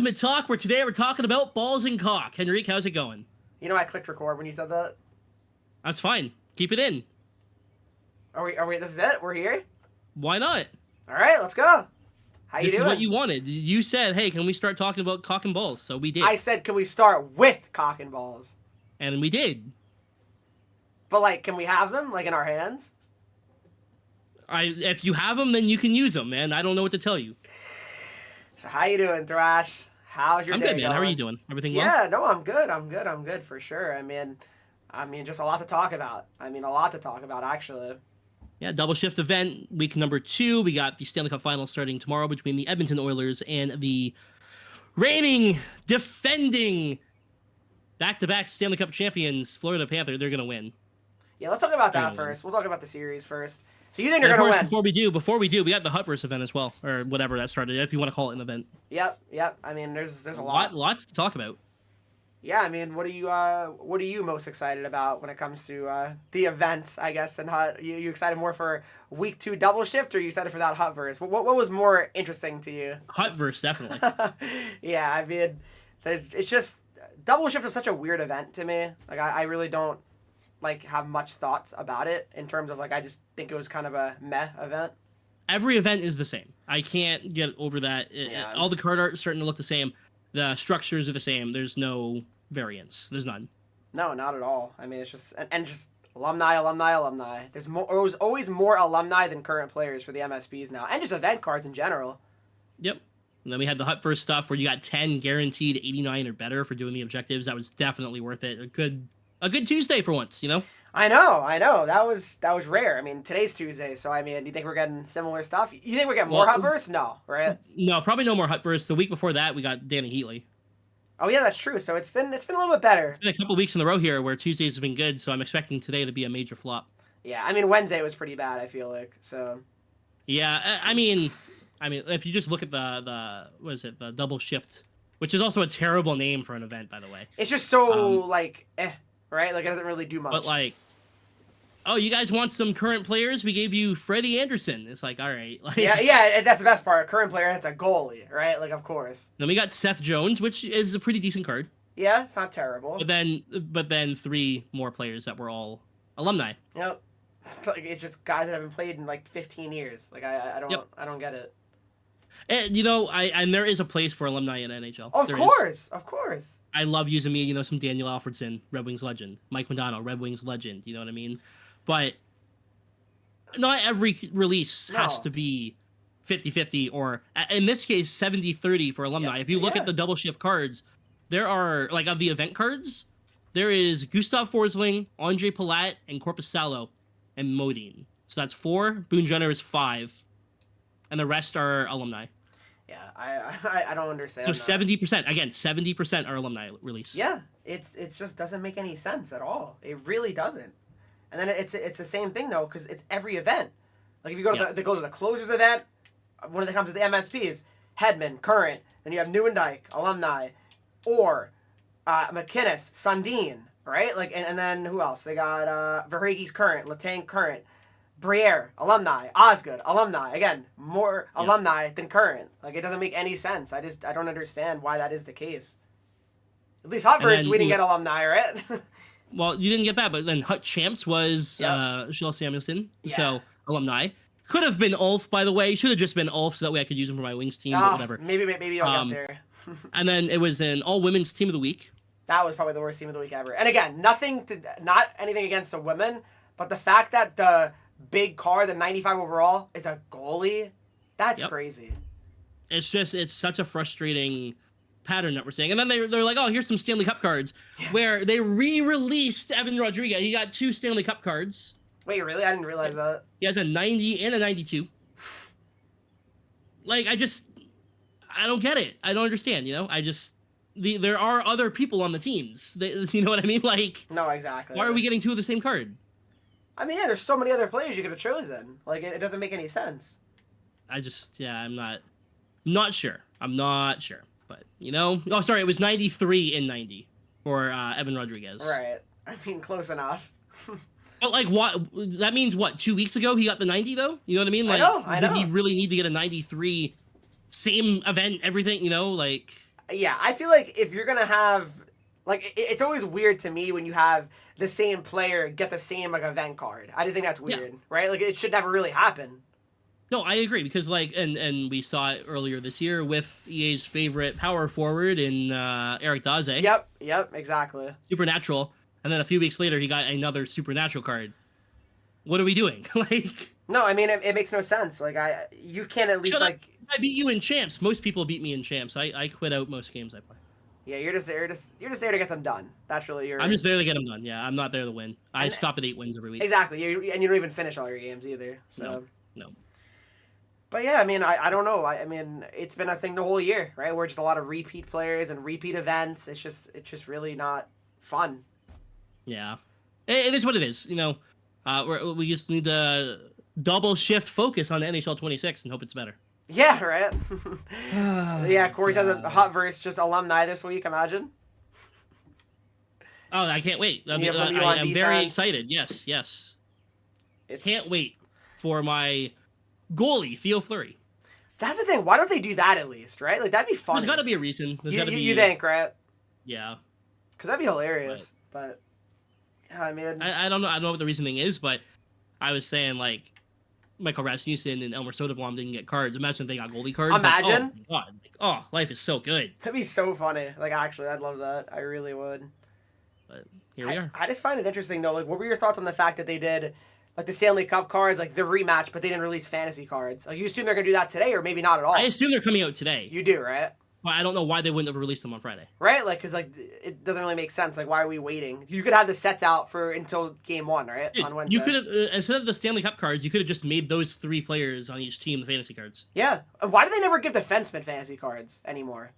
Ulimate Talk, where today we're talking about balls and cock. Henreek, how's it going? You know I clicked record when you said that. That's fine. Keep it in. Are we? This is it. We're here. Why not? All right, let's go. How you This doing? is what you wanted. You said, hey, can we start talking about cock and balls? So we did. I said, can we start with cock and balls? And we did. But like, can we have them like in our hands? If you have them, then you can use them, man. I don't know what to tell you. So how you doing, Thrash? How's your I'm day good, man. going? How are you doing? Everything well? Yeah, no, I'm good. I'm good for sure. I mean, just a lot to talk about. A lot to talk about actually. Yeah, double shift event, week number 2. We got the Stanley Cup Finals starting tomorrow between the Edmonton Oilers and the reigning, defending, back-to-back Stanley Cup champions, Florida Panther. They're going to win. Yeah, let's talk about that first. We'll talk about the series first. So you think they're going to win? Before we do, we got the Hutverse event as well, or whatever that started, if you want to call it an event. Yep. I mean, there's a lot. Lots to talk about. Yeah, I mean, what are you most excited about when it comes to the events, I guess, and how you excited more for week 2 double shift, or are you excited for that Hutverse? What was more interesting to you? Hutverse, definitely. Yeah, I mean, it's just double shift is such a weird event to me. Like, I really don't like have much thoughts about it in terms of like I just think it was kind of a meh event. Every event is the same. I can't get over that. Yeah. All the card art is starting to look the same. The structures are the same. There's no variance. There's none. No, not at all. I mean, it's just and just alumni. There's always more alumni than current players for the MSBs now, and just event cards in general. Yep. And then we had the Hutverse stuff where you got 10 guaranteed 89 or better for doing the objectives. That was definitely worth it. A good Tuesday for once, you know? I know. That was rare. I mean, today's Tuesday, so I mean, do you think we're getting similar stuff? You think we're getting more Hutverse? No, right? No, probably no more Hutverse. The week before that, we got Danny Heatley. Oh yeah, that's true. So it's been a little bit better. It's been a couple weeks in a row here where Tuesdays have been good, so I'm expecting today to be a major flop. Yeah, I mean Wednesday was pretty bad. I feel like so. Yeah, I mean, if you just look at the double shift, which is also a terrible name for an event, by the way. It's just so right? Like it doesn't really do much. But like, oh, you guys want some current players? We gave you Freddie Anderson. It's like, all right. Like, yeah, that's the best part. Current player, it's a goalie, right? Like, of course. Then we got Seth Jones, which is a pretty decent card. Yeah, it's not terrible. But then 3 more players that were all alumni. Yep. Like it's just guys that haven't played in like 15 years. Like I don't get it. And and there is a place for alumni in NHL. Of course. I love using some Daniel Alfredson, Red Wings legend, Mike Modano, Red Wings legend. You know what I mean? But not every release has to be 50-50 or, in this case, 70-30 for alumni. Yeah. If you look at the double shift cards, there are, like, of the event cards, there is Gustav Forsling, Andre Palat, and Korpisalo, and Modine. So that's 4. Boone Jenner is 5. And the rest are alumni. Yeah, I don't understand. So 70%, again, 70% are alumni release. Yeah, it's just doesn't make any sense at all. It really doesn't. And then it's the same thing though, because it's every event. Like if you go to the closers event, when it comes to the MSPs, Hedman, current, then you have Neuendijk, alumni, or McInnes, Sundin, right? Like and then who else? They got Verhaeghe's current, Letang current, Briere, alumni, Osgood, alumni. Again, more alumni than current. Like it doesn't make any sense. I don't understand why that is the case. At least Hutverse, we didn't get alumni, right? Well, you didn't get that, but then Hut Champs was Shel Samuelson, so alumni. Could have been Ulf, by the way. Should have just been Ulf, so that way I could use him for my Wings team, or whatever. Maybe I'll get there. And then it was an all-women's team of the week. That was probably the worst team of the week ever. And again, not anything against the women, but the fact that the big card, the 95 overall, is a goalie, that's crazy. It's such a frustrating pattern that we're seeing. And then they're like, oh, here's some Stanley Cup cards, where they re-released Evan Rodriguez. He got 2 Stanley Cup cards. Wait, really? I didn't realize that. He has a 90 and a 92. Like, I don't get it. I don't understand, there are other people on the teams. You know what I mean? Like, no, exactly. Why are we getting 2 of the same card? I mean, yeah, there's so many other players you could have chosen. Like, it doesn't make any sense. I'm not sure. I'm not sure. But, oh, sorry, it was 93 and 90 for Evan Rodriguez. Right. I mean, close enough. But, like, what? That means, 2 weeks ago he got the 90, though? You know what I mean? Like, I know. Did he really need to get a 93, same event, everything, like... Yeah, I feel like if you're gonna have like it's always weird to me when you have the same player get the same like event card. I just think that's weird, right? Like it should never really happen. No, I agree because like, and we saw it earlier this year with EA's favorite power forward in Eric Daze. Yep, exactly. Supernatural, and then a few weeks later he got another Supernatural card. What are we doing? Like, no, I mean it makes no sense. Like you can't at least like. I beat you in champs. Most people beat me in champs. I quit out most games I play. Yeah, you're just there to get them done. That's really your. I'm just there to get them done. Yeah, I'm not there to win. I stop at 8 wins every week. Exactly, and you don't even finish all your games either. So. No. But yeah, I mean, I don't know. I mean, it's been a thing the whole year, right? We're just a lot of repeat players and repeat events. It's just really not fun. Yeah, it is what it is. You know, we just need to double shift focus on the NHL 26 and hope it's better. Yeah, right. Yeah, Corey says a hot verse, just alumni this week. Imagine. Oh, I can't wait. I'm very excited. Yes. Can't wait for my goalie, Theo Fleury. That's the thing. Why don't they do that at least, right? Like, that'd be fun. There's got to be a reason. You think, right? Yeah. Because that'd be hilarious. But yeah, I mean... I don't know. I don't know what the reasoning is, but I was saying, like, Michael Rasmussen and Elmer Soderblom didn't get cards. Imagine if they got goalie cards. Imagine. Like, oh, my God. Like, oh, life is so good. That'd be so funny. Like, actually, I'd love that. I really would. But here we are. I just find it interesting, though. Like, what were your thoughts on the fact that they did... Like the Stanley Cup cards, like the rematch, but they didn't release fantasy cards. Like you assume they're gonna do that today, or maybe not at all. I assume they're coming out today. You do, right? But I don't know why they wouldn't have released them on Friday. Right, like because like it doesn't really make sense. Like why are we waiting? You could have the sets out for until game 1, right? Dude, on Wednesday. You could have instead of the Stanley Cup cards, you could have just made those 3 players on each team the fantasy cards. Yeah. Why do they never give defensemen fantasy cards anymore?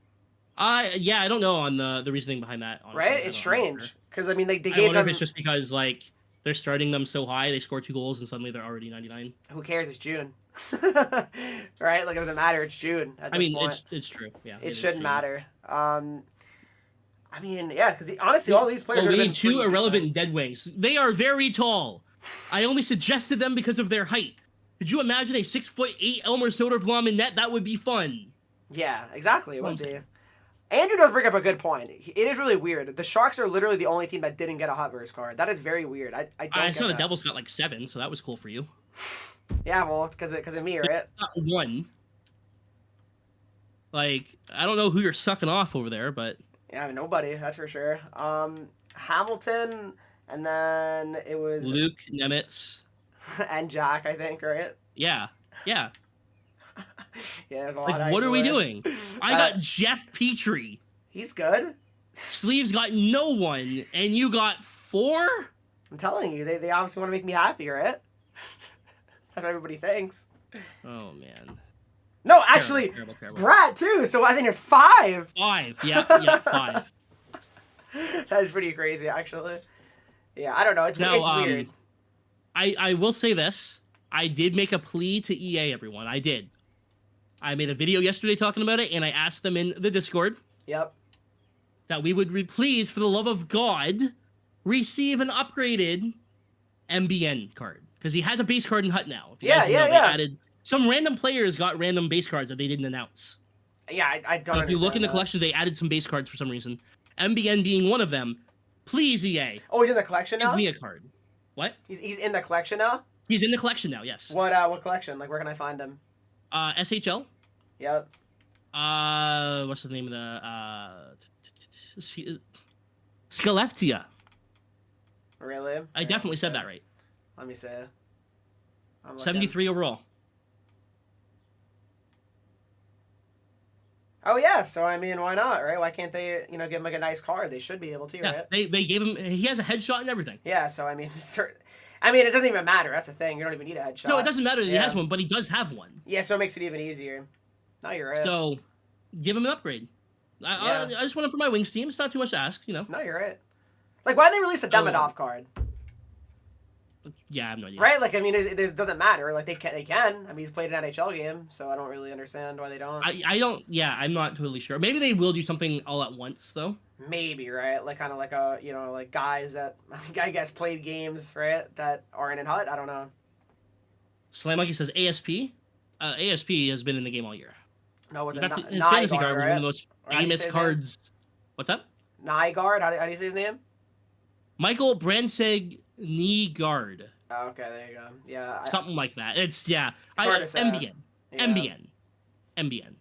Yeah, I don't know on the reasoning behind that. Honestly. Right, it's strange because I mean they gave I wonder them. If it's just because like. They're starting them so high, they score 2 goals, and suddenly they're already 99. Who cares? It's June. Right? Like, it doesn't matter. It's June at this point. It's true. Yeah, it shouldn't matter. I mean, yeah, because honestly, all these players we have been need 2 irrelevant dead wings. They are very tall. I only suggested them because of their height. Could you imagine a 6'8" Elmer Soderblom in net? That would be fun. Yeah, exactly. It would be. Andrew does bring up a good point. It is really weird. The Sharks are literally the only team that didn't get a hot verse card. That is very weird. I saw the Devils got like 7, so that was cool for you. Yeah, well, it's because of me, right? Not 1. Like, I don't know who you're sucking off over there, but... Yeah, I mean, nobody, that's for sure. Hamilton, and then it was... Luke, Nemitz. And Jack, I think, right? Yeah. Yeah, there's a lot. Like, what are we doing? I got Jeff Petrie. He's good. Sleeves got no one, and you got 4? I'm telling you, they obviously want to make me happy, right? That's what everybody thinks. Oh, man. No, actually, terrible. Brad, too, so I think there's 5. 5, yeah, 5. That is pretty crazy, actually. Yeah, I don't know, it's weird. I will say this. I did make a plea to EA, everyone. I did. I made a video yesterday talking about it, and I asked them in the Discord. Yep. That we would please, for the love of God, receive an upgraded MBN card. Because he has a base card in Hut now. Yeah. They added, some random players got random base cards that they didn't announce. Yeah, I don't So if you look in the collection, they added some base cards for some reason. MBN being one of them. Please, EA. Oh, he's in the collection now? Give me a card. What? He's in the collection now? He's in the collection now, yes. What collection? Like, where can I find him? SHL. Yep. What's the name of the Skellefteå. Really? I definitely said that right. Let me see. 73 overall. Oh yeah, so I mean, why not, right? Why can't they, give him like a nice card? They should be able to, yeah, right? They gave him. He has a headshot and everything. Yeah, so I mean, it doesn't even matter. That's the thing. You don't even need a headshot. No, it doesn't matter that he has one, but he does have one. Yeah, so it makes it even easier. No, you're right. So, give him an upgrade. I just want him for my wings team. It's not too much to ask, No, you're right. Like, why did they release a Demidov card? Yeah, I have no idea. Right? Like, I mean, it doesn't matter. Like, they can. I mean, he's played an NHL game, so I don't really understand why they don't. I don't. Yeah, I'm not totally sure. Maybe they will do something all at once, though. Maybe, right? Like, kind of like like guys that, I guess, played games, right? That aren't in Hut. I don't know. Slam Monkey says ASP. ASP has been in the game all year. No, with You the got his fantasy card was one of the most Or how do you famous say his cards. What's up? Nygaard? How do you say his name? Michael Brandseg Nygaard. Oh, okay, there you go. Yeah. Something like that. It's yeah. It's hard to say. MBN. Yeah. MBN.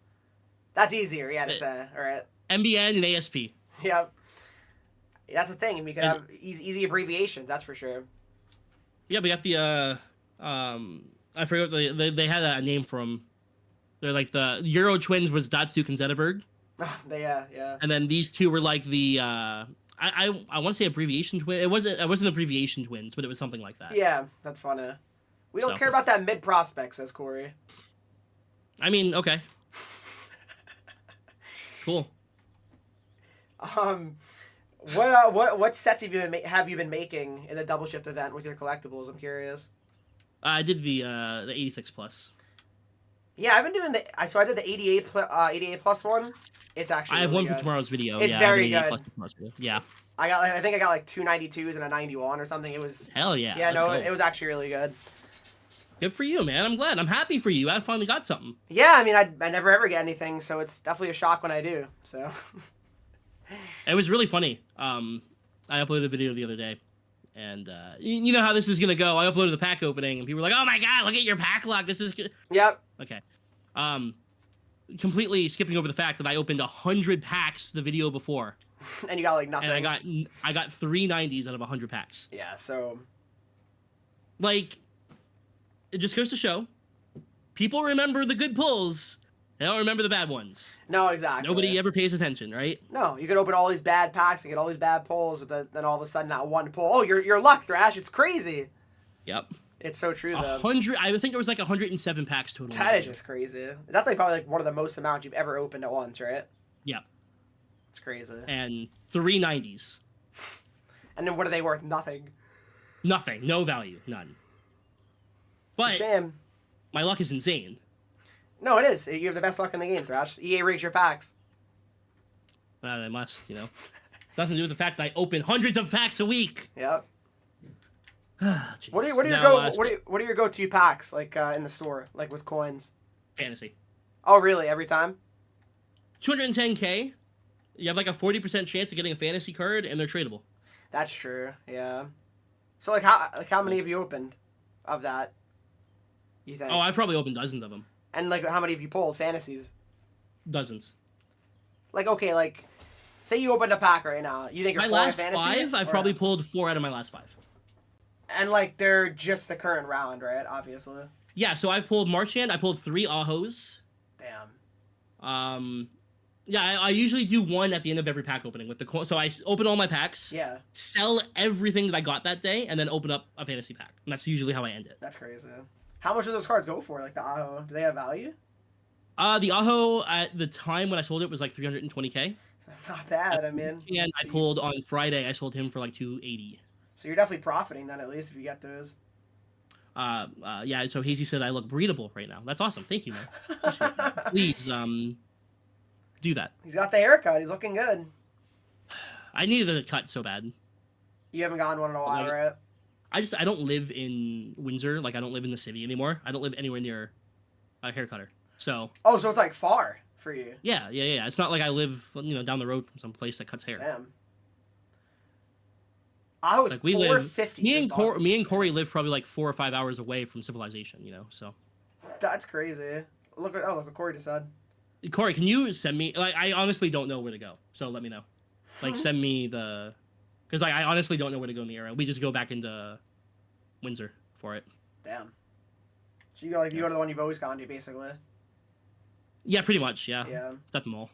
That's easier, yeah, to say. All right. MBN and ASP. Yep. That's the thing. We could have easy abbreviations. That's for sure. Yeah, we got the I forget what they had a name for them. They're like the Euro twins was Datsuk and Zetterberg. Yeah. And then these two were like the I want to say abbreviation twin. It wasn't abbreviation twins, but it was something like that. Yeah, that's funny. We don't care about that mid prospect, says Corey. I mean, okay. Cool. What sets have you been making in the double shift event with your collectibles? I'm curious. I did the 86 plus. Yeah, I've been doing I did the 88 plus one. It's actually I have really one good. for tomorrow's video. It's very good. Yeah. I think I got like 292s and a 91 or something. It was Hell yeah. Yeah, no, it was actually really good. Good for you, man. I'm glad. I'm happy for you. I finally got something. Yeah, I mean, I never ever get anything, so it's definitely a shock when I do. So. It was really funny. I uploaded a video the other day, and you know how this is gonna go. I uploaded the pack opening, and people were like, "Oh my god, look at your pack lock! This is good." Yep. Okay. Completely skipping over the fact that I opened 100 packs the video before, and you got like nothing. And I got 390s out of 100 packs. Yeah. So. Like, it just goes to show, people remember the good pulls. They don't remember the bad ones. No, exactly. Nobody ever pays attention, right? No, you could open all these bad packs and get all these bad pulls, but then all of a sudden that one pull, oh, your luck, Thrash. It's crazy. Yep. It's so true, though. 100. I think it was like 107 packs total. That is just crazy. That's like probably like one of the most amounts you've ever opened at once, right? Yep. It's crazy. And 390s. And then what are they worth? Nothing. Nothing. No value. None. But it's a shame. My luck is insane. No, it is. You have the best luck in the game, Thrash. EA rigs your packs. They must, you know. It's nothing to do with the fact that I open hundreds of packs a week. Yep. What are your go-to packs like in the store, like with coins? Fantasy. Oh, really? Every time? 210K. You have like a 40% chance of getting a fantasy card, and they're tradable. That's true. Yeah. So how many have you opened of that? You think? Oh, I've probably opened dozens of them. And like how many have you pulled fantasies? Dozens. Like okay, like say you opened a pack right now. You think you're pulling a fantasy? My last 5, I've probably pulled 4 out of my last 5. And like they're just the current round, right? Obviously. Yeah, so I've pulled Marchand. I pulled 3 Ahos. Damn. Yeah, I usually do 1 at the end of every pack opening with the. So I open all my packs. Yeah. Sell everything that I got that day, and then open up a fantasy pack. And that's usually how I end it. That's crazy. How much do those cards go for? Like the Aho, do they have value? The Aho at the time when I sold it was like 320K. So not bad. I mean. And I pulled on Friday. I sold him for like 280. So you're definitely profiting then, at least if you get those. Yeah. So Hazy said I look breedable right now. That's awesome. Thank you, man. Please, do that. He's got the haircut. He's looking good. I needed a cut so bad. You haven't gotten one in a while, right? I don't live in Windsor. Like I don't live in the city anymore. I don't live anywhere near a hair cutter. So. Oh, so it's like far for you. Yeah. It's not like I live, down the road from some place that cuts hair. Damn. I was like we live. Me and Corey live probably like 4 or 5 hours away from civilization. So. That's crazy. Look what Corey just said. Corey, can you send me? Like, I honestly don't know where to go. So let me know. Like, send me the. Because I honestly don't know where to go in the area. We just go back into Windsor for it. Damn. So you go to the one you've always gone to, basically. Yeah, pretty much. Yeah. Yeah. It's at the mall.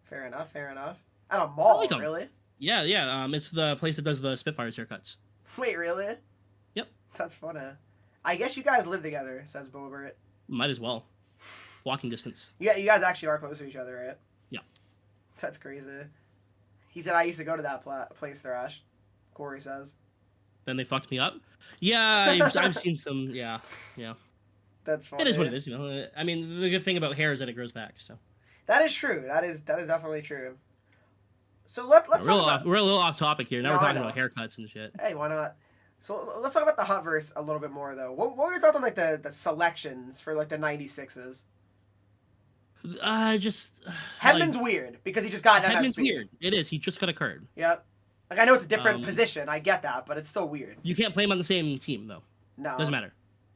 Fair enough. At a mall, really? Yeah. It's the place that does the Spitfires haircuts. Wait, really? Yep. That's funny. I guess you guys live together, says Bobert. Might as well. Walking distance. Yeah, you guys actually are close to each other, right? Yeah. That's crazy. He said I used to go to that place, Thrash. Corey says. Then they fucked me up. Yeah, I've seen some. Yeah. That's funny. It is what it is, I mean, the good thing about hair is that it grows back. So. That is true. That is definitely true. So let's talk about... We're a little off topic here. Now we're talking about haircuts and shit. Hey, why not? So let's talk about the Hutverse a little bit more, though. What were your thoughts on like the selections for like the 96s? Just Hedman's weird because he just got an Hedman's MSP. weird. It is. He just got a card. Yep. Like I know it's a different position. I get that, but it's still weird. You can't play him on the same team though. No. Doesn't matter.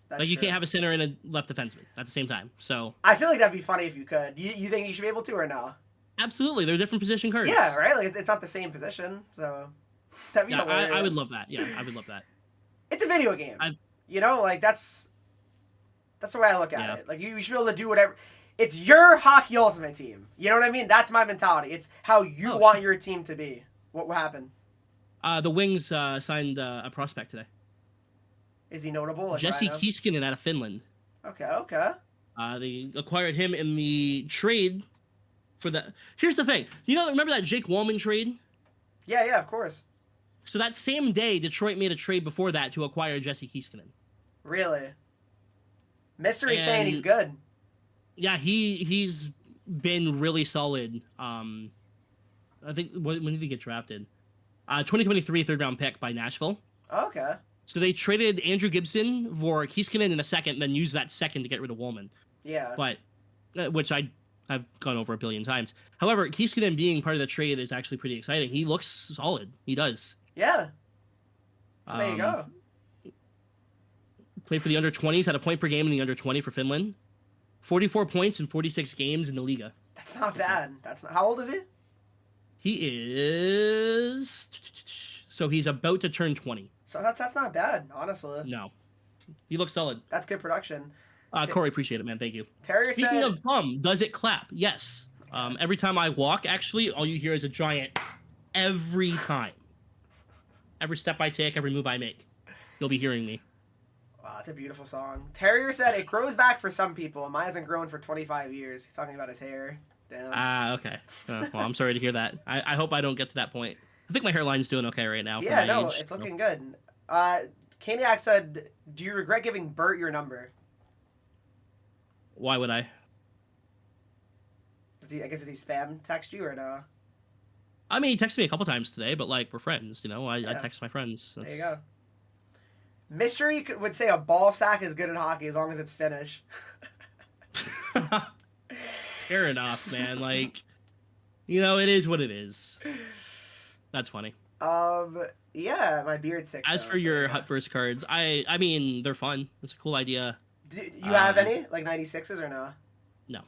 That's like you true. can't have a center and a left defenseman at the same time. So I feel like that'd be funny if you could. You think you should be able to or no? absolutely, they're different position cards. Yeah, right. Like it's not the same position, so that'd be hilarious. I would love that. Yeah, I would love that. It's a video game. You know, like that's the way I look at it. Like you should be able to do whatever. It's your Hockey Ultimate team. You know what I mean? That's my mentality. It's how you want your team to be. What happened? The Wings signed a prospect today. Is he notable? Like Jesse Kiiskinen out of Finland. Okay. They acquired him in the trade for the. Here's the thing. Remember that Jake Wallman trade? Yeah, of course. So that same day, Detroit made a trade before that to acquire Jesse Kiiskinen. Really? Mystery saying he's good. Yeah, he's been really solid. I think when did he get drafted? 2023 third-round pick by Nashville. Okay. So they traded Andrew Gibson for Kiiskinen in a second, then used that second to get rid of Wallman. Yeah. But, which I've gone over a billion times. However, Kiiskinen being part of the trade is actually pretty exciting. He looks solid. He does. Yeah. So there you go. Played for the under-20s, had a point per game in the under-20 for Finland. 44 points in 46 games in the Liga. That's not bad. How old is he? He is... So he's about to turn 20. So that's not bad, honestly. No. He looks solid. That's good production. Corey, appreciate it, man. Thank you. Terrier Speaking of does it clap? Yes. Every time I walk, actually, all you hear is a giant every time. Every step I take, every move I make, you'll be hearing me. Wow, it's a beautiful song. Terrier said it grows back for some people. Mine hasn't grown for 25 years. He's talking about his hair. Damn. Okay. Well, I'm sorry to hear that. I hope I don't get to that point. I think my hairline's doing okay right now. Yeah, no, it's looking good. Caniac said, do you regret giving Bert your number? Why would I? I guess did he spam text you or no? I mean, he texted me a couple times today, but like we're friends, I text my friends. There you go. Mystery would say a ball sack is good at hockey as long as it's Finnish. Fair enough, man. Like, it is what it is. That's funny. Yeah, my beard's sick. As for your Hut First cards, I mean, they're fun. It's a cool idea. Do you have any like 96s or no? No.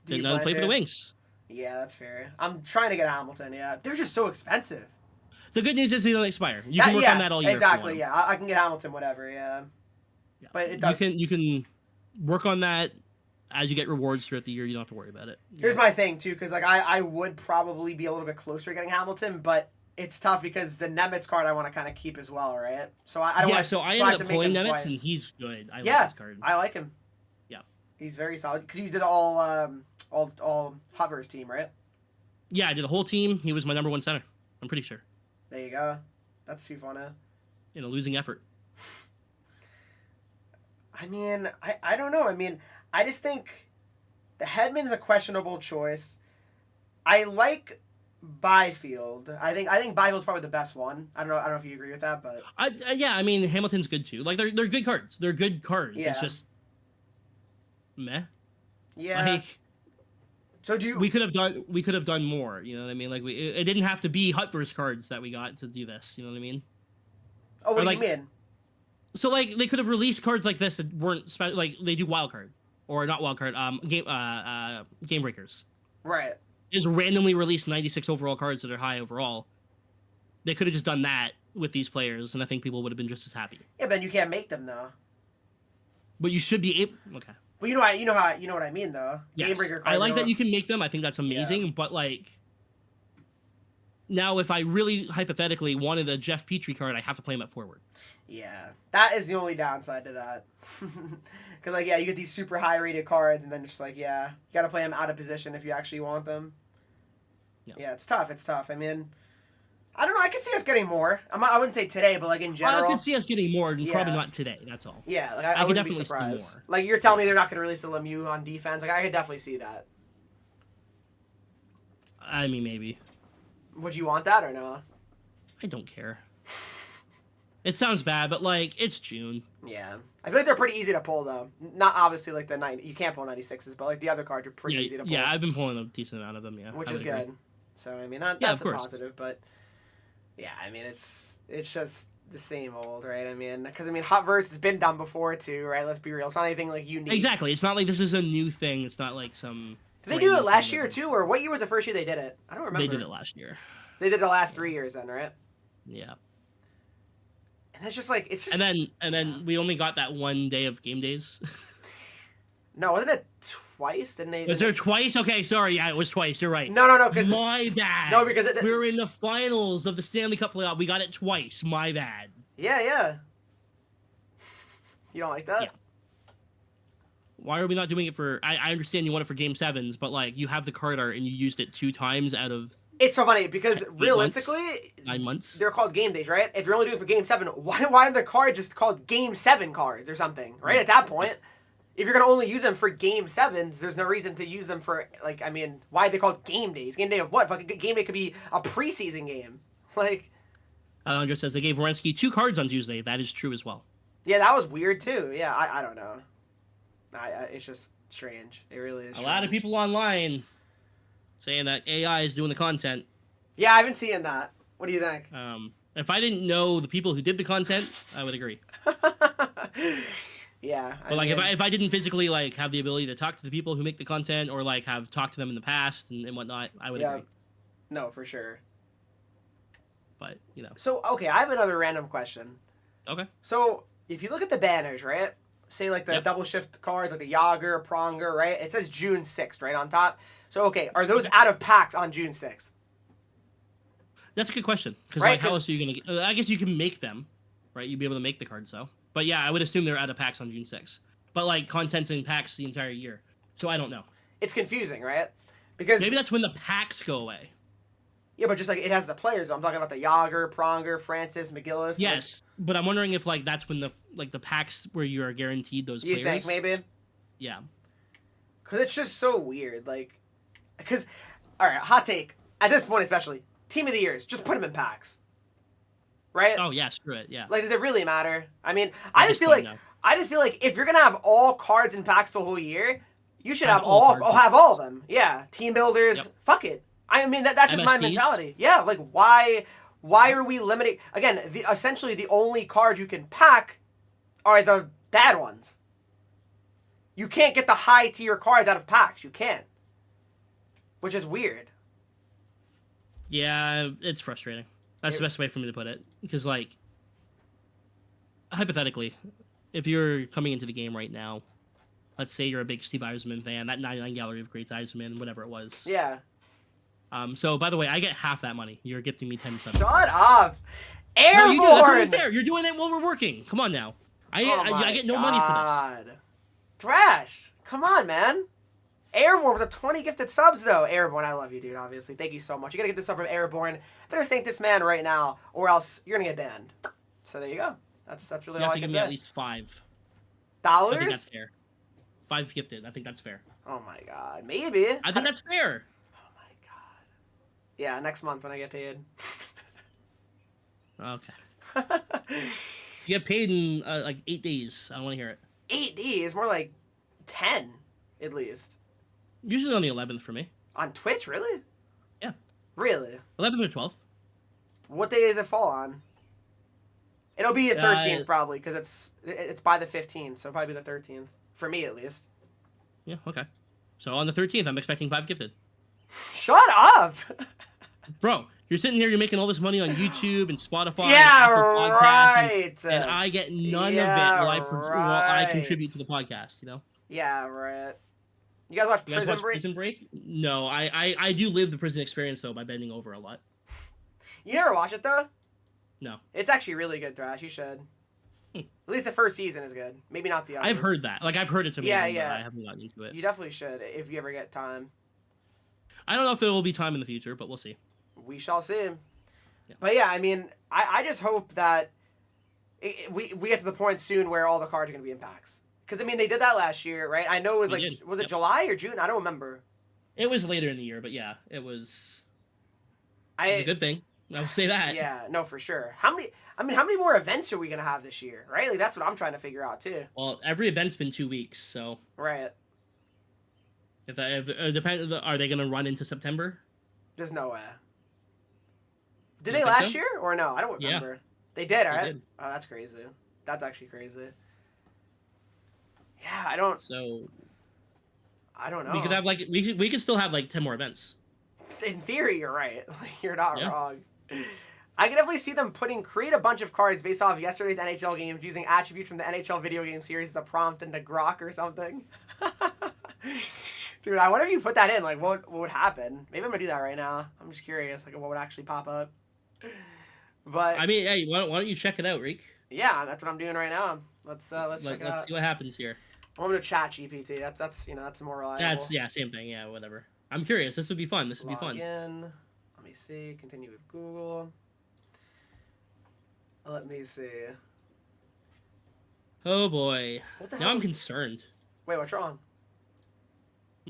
Didn't play for the Wings. Yeah, that's fair. I'm trying to get Hamilton. Yeah, they're just so expensive. The good news is they don't expire. You can work on that all year. Exactly. Yeah, I can get Hamilton. Whatever. Yeah. But it does. You can work on that as you get rewards throughout the year. You don't have to worry about it. Here's my thing too, because like I would probably be a little bit closer to getting Hamilton, but it's tough because the Nemitz card I want to kind of keep as well, right? So I don't. Yeah. So I ended up pulling Nemitz, and he's good. I like his card. I like him. Yeah. He's very solid because you did all Hutver's team, right? Yeah, I did the whole team. He was my number one center. I'm pretty sure. There you go. That's too fun. In a losing effort. I mean, I don't know. I mean, I just think the Hedman's a questionable choice. I like Byfield. I think Byfield's probably the best one. I don't know if you agree with that, but yeah, I mean Hamilton's good too. Like they're good cards. They're good cards. Yeah. It's just meh. Yeah. Like, so do you? We could have done more. You know what I mean? Like it didn't have to be Hutver's cards that we got to do this. You know what I mean? Oh, what do you mean? So like they could have released cards like this that weren't like they do wild card or not wild card. Game breakers. Right. Is randomly released 96 overall cards that are high overall. They could have just done that with these players, and I think people would have been just as happy. Yeah, but then you can't make them though. But you should be able. Okay. But you know what I mean though. Yes. Game breaker cards. I like that you can make them. I think that's amazing. Yeah. But like, now if I really hypothetically wanted a Jeff Petrie card, I have to play him at forward. Yeah, that is the only downside to that. Because like, yeah, you get these super high rated cards, and then just like, yeah, you got to play them out of position if you actually want them. Yeah, it's tough. It's tough. I mean, I don't know. I could see us getting more. I wouldn't say today, but like in general. I could see us getting more, and probably not today. That's all. Yeah, like I wouldn't be surprised. Like you're telling me they're not going to release a Lemieux on defense. Like I could definitely see that. I mean, maybe. Would you want that or no? I don't care. It sounds bad, but like it's June. Yeah, I feel like they're pretty easy to pull though. Not obviously like the 90. You can't pull 96s, but like the other cards are pretty easy to pull. Yeah, I've been pulling a decent amount of them. Yeah, which I is would agree. good. So I mean, that's a positive, but yeah, I mean it's just the same old, right? I mean, because I mean, Hot Verse has been done before too, right? Let's be real. It's not anything like unique. Exactly. It's not like this is a new thing. It's not like some. Did they do it last year too, or what year was the first year they did it? I don't remember. They did it last year. So they did the last 3 years then, right? Yeah. And it's just like it's just. And then we only got that one day of game days. No, wasn't it twice? Didn't they? Was there twice? Okay, sorry. Yeah, it was twice. You're right. No. Because my bad. No, because we were in the finals of the Stanley Cup playoff. We got it twice. My bad. Yeah. You don't like that? Yeah. Why are we not doing it for? I understand you want it for Game 7s, but like you have the card art and you used it 2 times out of. It's so funny because realistically, 9 months. They're called game days, right? If you're only doing it for Game 7, why are the cards just called Game 7 cards or something, right? At that point, if you're gonna only use them for Game 7s, there's no reason to use them for like. I mean, why are they called game days? Game day of what? Fucking game day could be a preseason game, like. Alejandro says they gave Werenski 2 cards on Tuesday. That is true as well. Yeah, that was weird too. Yeah, I don't know. It's just strange. It really is. A lot of people online saying that AI is doing the content. Yeah, I've been seeing that. What do you think? If I didn't know the people who did the content, I would agree. Yeah. But like, if I didn't physically like have the ability to talk to the people who make the content, or like have talked to them in the past and whatnot, I would agree. No, for sure. But you know. So okay, I have another random question. Okay. So if you look at the banners, right? Say like the double shift cards, like the Yager, Pronger, right? It says June 6th, right on top. So okay, are those out of packs on June 6th? That's a good question. Because like, how else are you gonna get? I guess you can make them, right? You'd be able to make the cards though. But yeah, I would assume they're out of packs on June 6th. But like content's in packs the entire year, so I don't know. It's confusing, right? Because maybe that's when the packs go away. Yeah, but just like it has the players. I'm talking about the Yager, Pronger, Francis, McGillis. Yes, but I'm wondering if like that's when the packs where you are guaranteed those players. You think maybe? Yeah. Because it's just so weird. Like, because all right, hot take at this point especially. Team of the years, just put them in packs. Right? Oh yeah, screw it. Yeah. Like, does it really matter? I mean, I just feel like if you're gonna have all cards in packs the whole year, you should have all of them. Yeah, team builders. Fuck it. I mean, that's just my mentality. Yeah, like why are we limiting? Again, essentially the only card you can pack are the bad ones. You can't get the high tier cards out of packs. You can't, which is weird. Yeah, it's frustrating. That's the best way for me to put it. Because, like, hypothetically, if you're coming into the game right now, let's say you're a big Steve Yzerman fan, that 99 Gallery of Greats Yzerman, whatever it was. Yeah. So, by the way, I get half that money. You're gifting me 10 cents. Shut up! Airborne! No, you do. That's only fair. You're doing that while we're working. Come on now. I get no money for this. Thrash! Come on, man. Airborne with a 20 gifted subs, though. Airborne, I love you, dude, obviously. Thank you so much. You gotta get this sub from Airborne. Better thank this man right now, or else you're gonna get banned. So there you go. That's really all I can say. You have to give me at least $5. I think that's fair. 5 gifted. I think that's fair. Oh my god. Maybe. I think that's fair. Oh my god. Yeah, next month when I get paid. Okay. You get paid in like 8 days. I don't want to hear it. 8 days? More like 10, at least. Usually on the 11th for me. On Twitch, really? Yeah. Really? 11th or 12th. What day does it fall on? It'll be the 13th probably, because it's by the 15th, so it'll probably be the 13th. For me, at least. Yeah, okay. So on the 13th, I'm expecting 5 gifted. Shut up! Bro, you're sitting here, you're making all this money on YouTube and Spotify and Apple right. And I get none of it while I contribute to the podcast, you know? Yeah, right. You guys watch Prison Break? Prison Break? No, I do live the prison experience, though, by bending over a lot. You never watch it, though? No. It's actually really good, Thrash. You should. At least the first season is good. Maybe not the others. I've heard that. Like, I've heard it's amazing, but I haven't gotten into it. You definitely should, if you ever get time. I don't know if there will be time in the future, but we'll see. We shall see. Yeah. But yeah, I mean, I just hope that we get to the point soon where all the cards are going to be in packs. Because, I mean, they did that last year, right? I know it was was it July or June? I don't remember. It was later in the year, but yeah, it was a good thing. I will say that. Yeah, no, for sure. How many more events are we gonna have this year? Right, like that's what I'm trying to figure out too. Well, every event's been 2 weeks, so Right. if depend, are they gonna run into September? There's no way. Did You they think last so? year or no? I don't Yeah. remember. They did, all right? did. Oh, that's crazy. That's actually crazy. Yeah, I don't So know. we could have like we could still have like 10 more events. In theory, you're right. Like, you're not Yeah. wrong. I can definitely see them create a bunch of cards based off yesterday's NHL games using attributes from the NHL video game series as a prompt into Grok or something. Dude, I wonder if you put that in, like, what would happen? Maybe I'm gonna do that right now. I'm just curious, like, what would actually pop up. But I mean, hey, why don't you check it out, Reek? yeah, that's what I'm doing right now. Let's check it Let's out. see what happens here. I'm gonna chat GPT. That's more reliable. That's same thing. Yeah, whatever. I'm curious. This would be fun. This would be fun. In. Let me see. Continue with Google. Let me see. Oh boy. What the Now hell I'm is- concerned. Wait, what's wrong?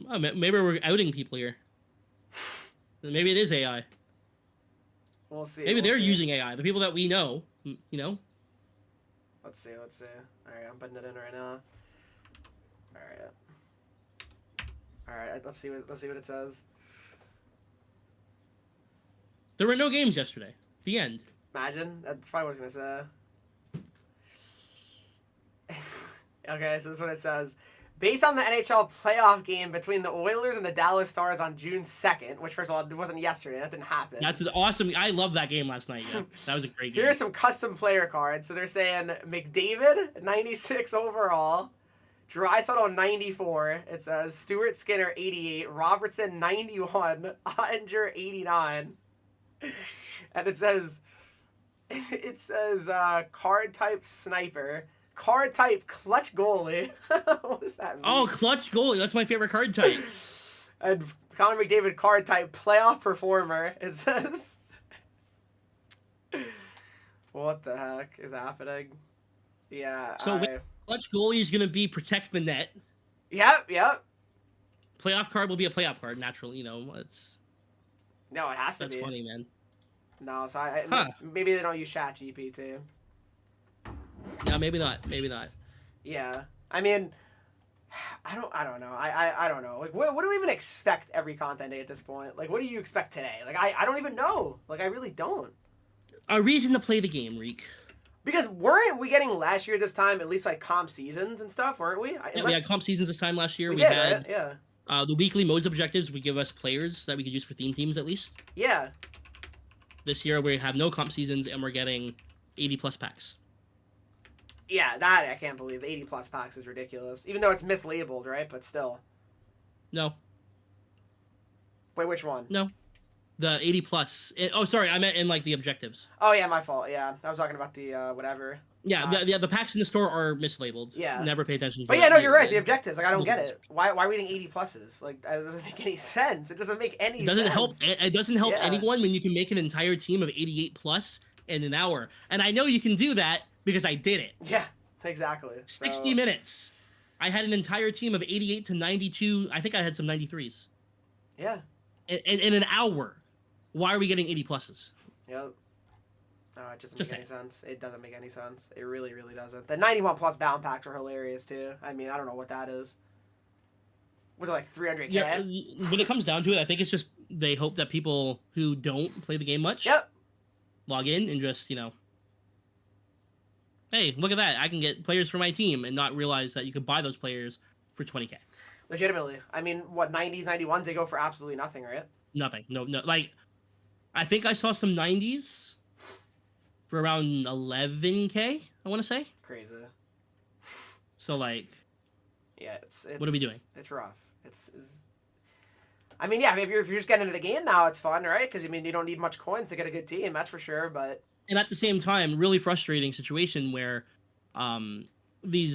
Oh, maybe we're outing people here. Maybe it is AI. We'll see. Maybe we'll they're see. using AI. The people that we know, you know. Let's see. All right, I'm putting it in right now. All right. Let's see what it says. There were no games yesterday. The end. Imagine. That's probably what I was gonna say. Okay, so this is what it says. Based on the NHL playoff game between the Oilers and the Dallas Stars on June 2nd, which first of all, it wasn't yesterday. That didn't happen. That's an awesome. I love that game last night. Yeah. That was a great game. Here's some custom player cards. So they're saying McDavid, 96 overall. Draisaitl, 94. It says Stuart Skinner, 88. Robertson, 91. Ottinger, 89. And it says card type sniper. Card type clutch goalie. What does that mean? Oh, clutch goalie. That's my favorite card type. And Connor McDavid card type playoff performer. It says. What the heck is happening? Yeah. So clutch goalie is gonna be protect the net. Yep. Playoff card will be a playoff card. Naturally, you know. No, it has to That's be. funny, man. No, so maybe they don't use ChatGPT. No, maybe not. Maybe not. Yeah, I mean, I don't know. I don't know. Like, what do we even expect every content day at this point? Like, what do you expect today? Like, I don't even know. Like, I really don't. A reason to play the game, Reek. Because weren't we getting last year this time at least like comp seasons and stuff? Weren't we? Yeah, we had comp seasons this time last year. We We did, had right? Yeah. the weekly modes objectives would give us players that we could use for theme teams at least. Yeah. This year we have no comp seasons and we're getting 80 plus packs. Yeah, that I can't believe. 80 plus packs is ridiculous. Even though it's mislabeled, right? But still. No. Wait, which one? No. The 80 plus. Oh, sorry, I meant in like the objectives. Oh yeah, my fault. Yeah, I was talking about the whatever. Yeah, the packs in the store are mislabeled. Yeah. Never pay attention to But it. yeah, no, you're right. The objectives, like I don't get Multiple it. Why are we getting 80 pluses? Like that doesn't make any sense. It doesn't make any It doesn't sense. help. It doesn't help Yeah. anyone when you can make an entire team of 88 plus in an hour. And I know you can do that because I did it. Yeah, exactly. 60 minutes. I had an entire team of 88 to 92. I think I had some 93s. Yeah. In an hour. Why are we getting 80 pluses? Yep. No, it doesn't Just make any sense. It doesn't make any sense. It really, really doesn't. The 91 plus bound packs are hilarious too. I mean, I don't know what that is. Was it like 300K? Yeah, when it comes down to it, I think it's just they hope that people who don't play the game much Yep. log in and just, hey, look at that. I can get players for my team and not realize that you could buy those players for 20K. Legitimately. I mean, what, 90s, 91s, they go for absolutely nothing, right? Nothing. No. Like, I think I saw some 90s for around 11K, I want to say. Crazy. So, like, Yeah, it's what are we doing? It's rough. I mean, yeah, if you're just getting into the game now, it's fun, right? Because, I mean, you don't need much coins to get a good team, that's for sure, but... And at the same time, really frustrating situation where they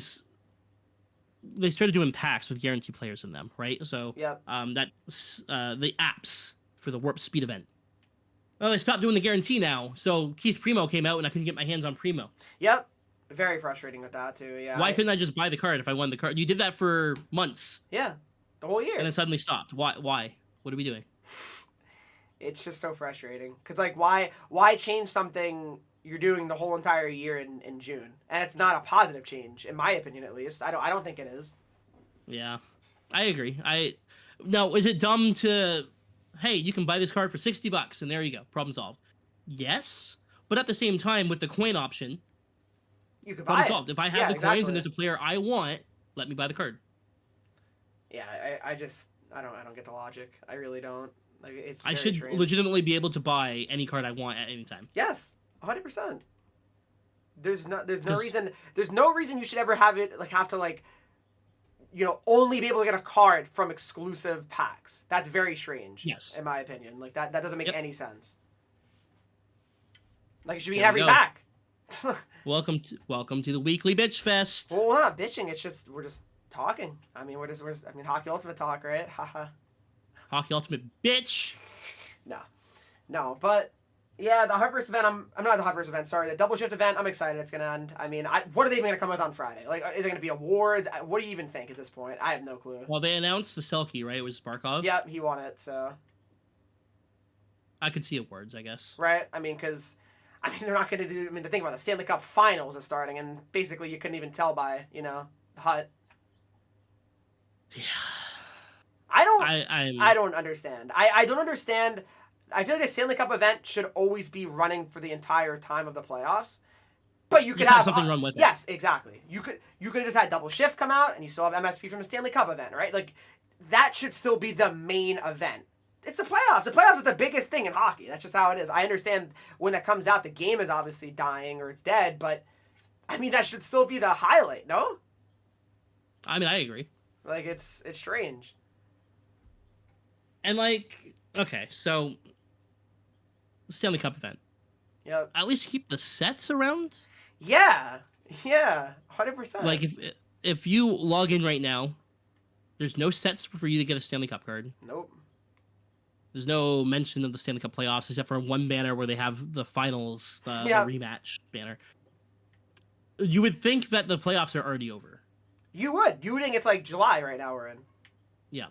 started doing packs with guaranteed players in them, right? So Yep. that's the apps for the Warp Speed event. Well, they stopped doing the guarantee now, so Keith Primo came out and I couldn't get my hands on Primo. Yep. Very frustrating with that, too, yeah. Why couldn't I just buy the card if I won the card? You did that for months. Yeah, the whole year. And then suddenly stopped. Why? What are we doing? It's just so frustrating. Because, like, why change something you're doing the whole entire year in June? And it's not a positive change, in my opinion, at least. I don't think it is. Yeah, I agree. Now, is it dumb to, hey, you can buy this card for $60 and there you go, problem solved? Yes, but at the same time, with the coin option, You could problem buy solved. it. If I have Yeah, the exactly. coins and there's a player I want, let me buy the card. Yeah, I don't get the logic. I really don't. Like, it's I very should strange. legitimately be able to buy any card I want at any time. Yes, 100%. There's no 'Cause- reason you should ever have it have to only be able to get a card from exclusive packs. That's very strange. Yes. In my opinion. Like that doesn't make any sense. Like it should be in There every we go. pack. Welcome to the weekly bitch fest. Well, we're not bitching. It's just we're just talking. I mean, Hockey Ultimate talk, right? Haha. Hockey Ultimate bitch. No, but yeah, the Harper's event. I'm not the Harper's event. Sorry, the double shift event. I'm excited. It's gonna end. I mean, what are they even gonna come with on Friday? Like, is it gonna be awards? What do you even think at this point? I have no clue. Well, they announced the Selkie, right? It was Barkov. Yep, he won it. So I could see awards, I guess. right. I mean, they're not gonna do. I mean, the thing about the Stanley Cup Finals is starting, and basically you couldn't even tell by the HUT. Yeah. I I don't understand. I don't understand. I feel like the Stanley Cup event should always be running for the entire time of the playoffs. But you could have something run with it. Yes, exactly. You could have just had double shift come out and you still have MSP from the Stanley Cup event, right? Like that should still be the main event. It's the playoffs. The playoffs is the biggest thing in hockey. That's just how it is. I understand when it comes out the game is obviously dying or it's dead, but I mean that should still be the highlight, no? I mean, I agree. Like it's strange. And okay, so Stanley Cup event. Yep. At least keep the sets around. Yeah, 100%. Like if you log in right now, there's no sets for you to get a Stanley Cup card. Nope. There's no mention of the Stanley Cup playoffs except for one banner where they have the finals, the rematch banner. You would think that the playoffs are already over. You would think it's like July right now we're in. Yeah.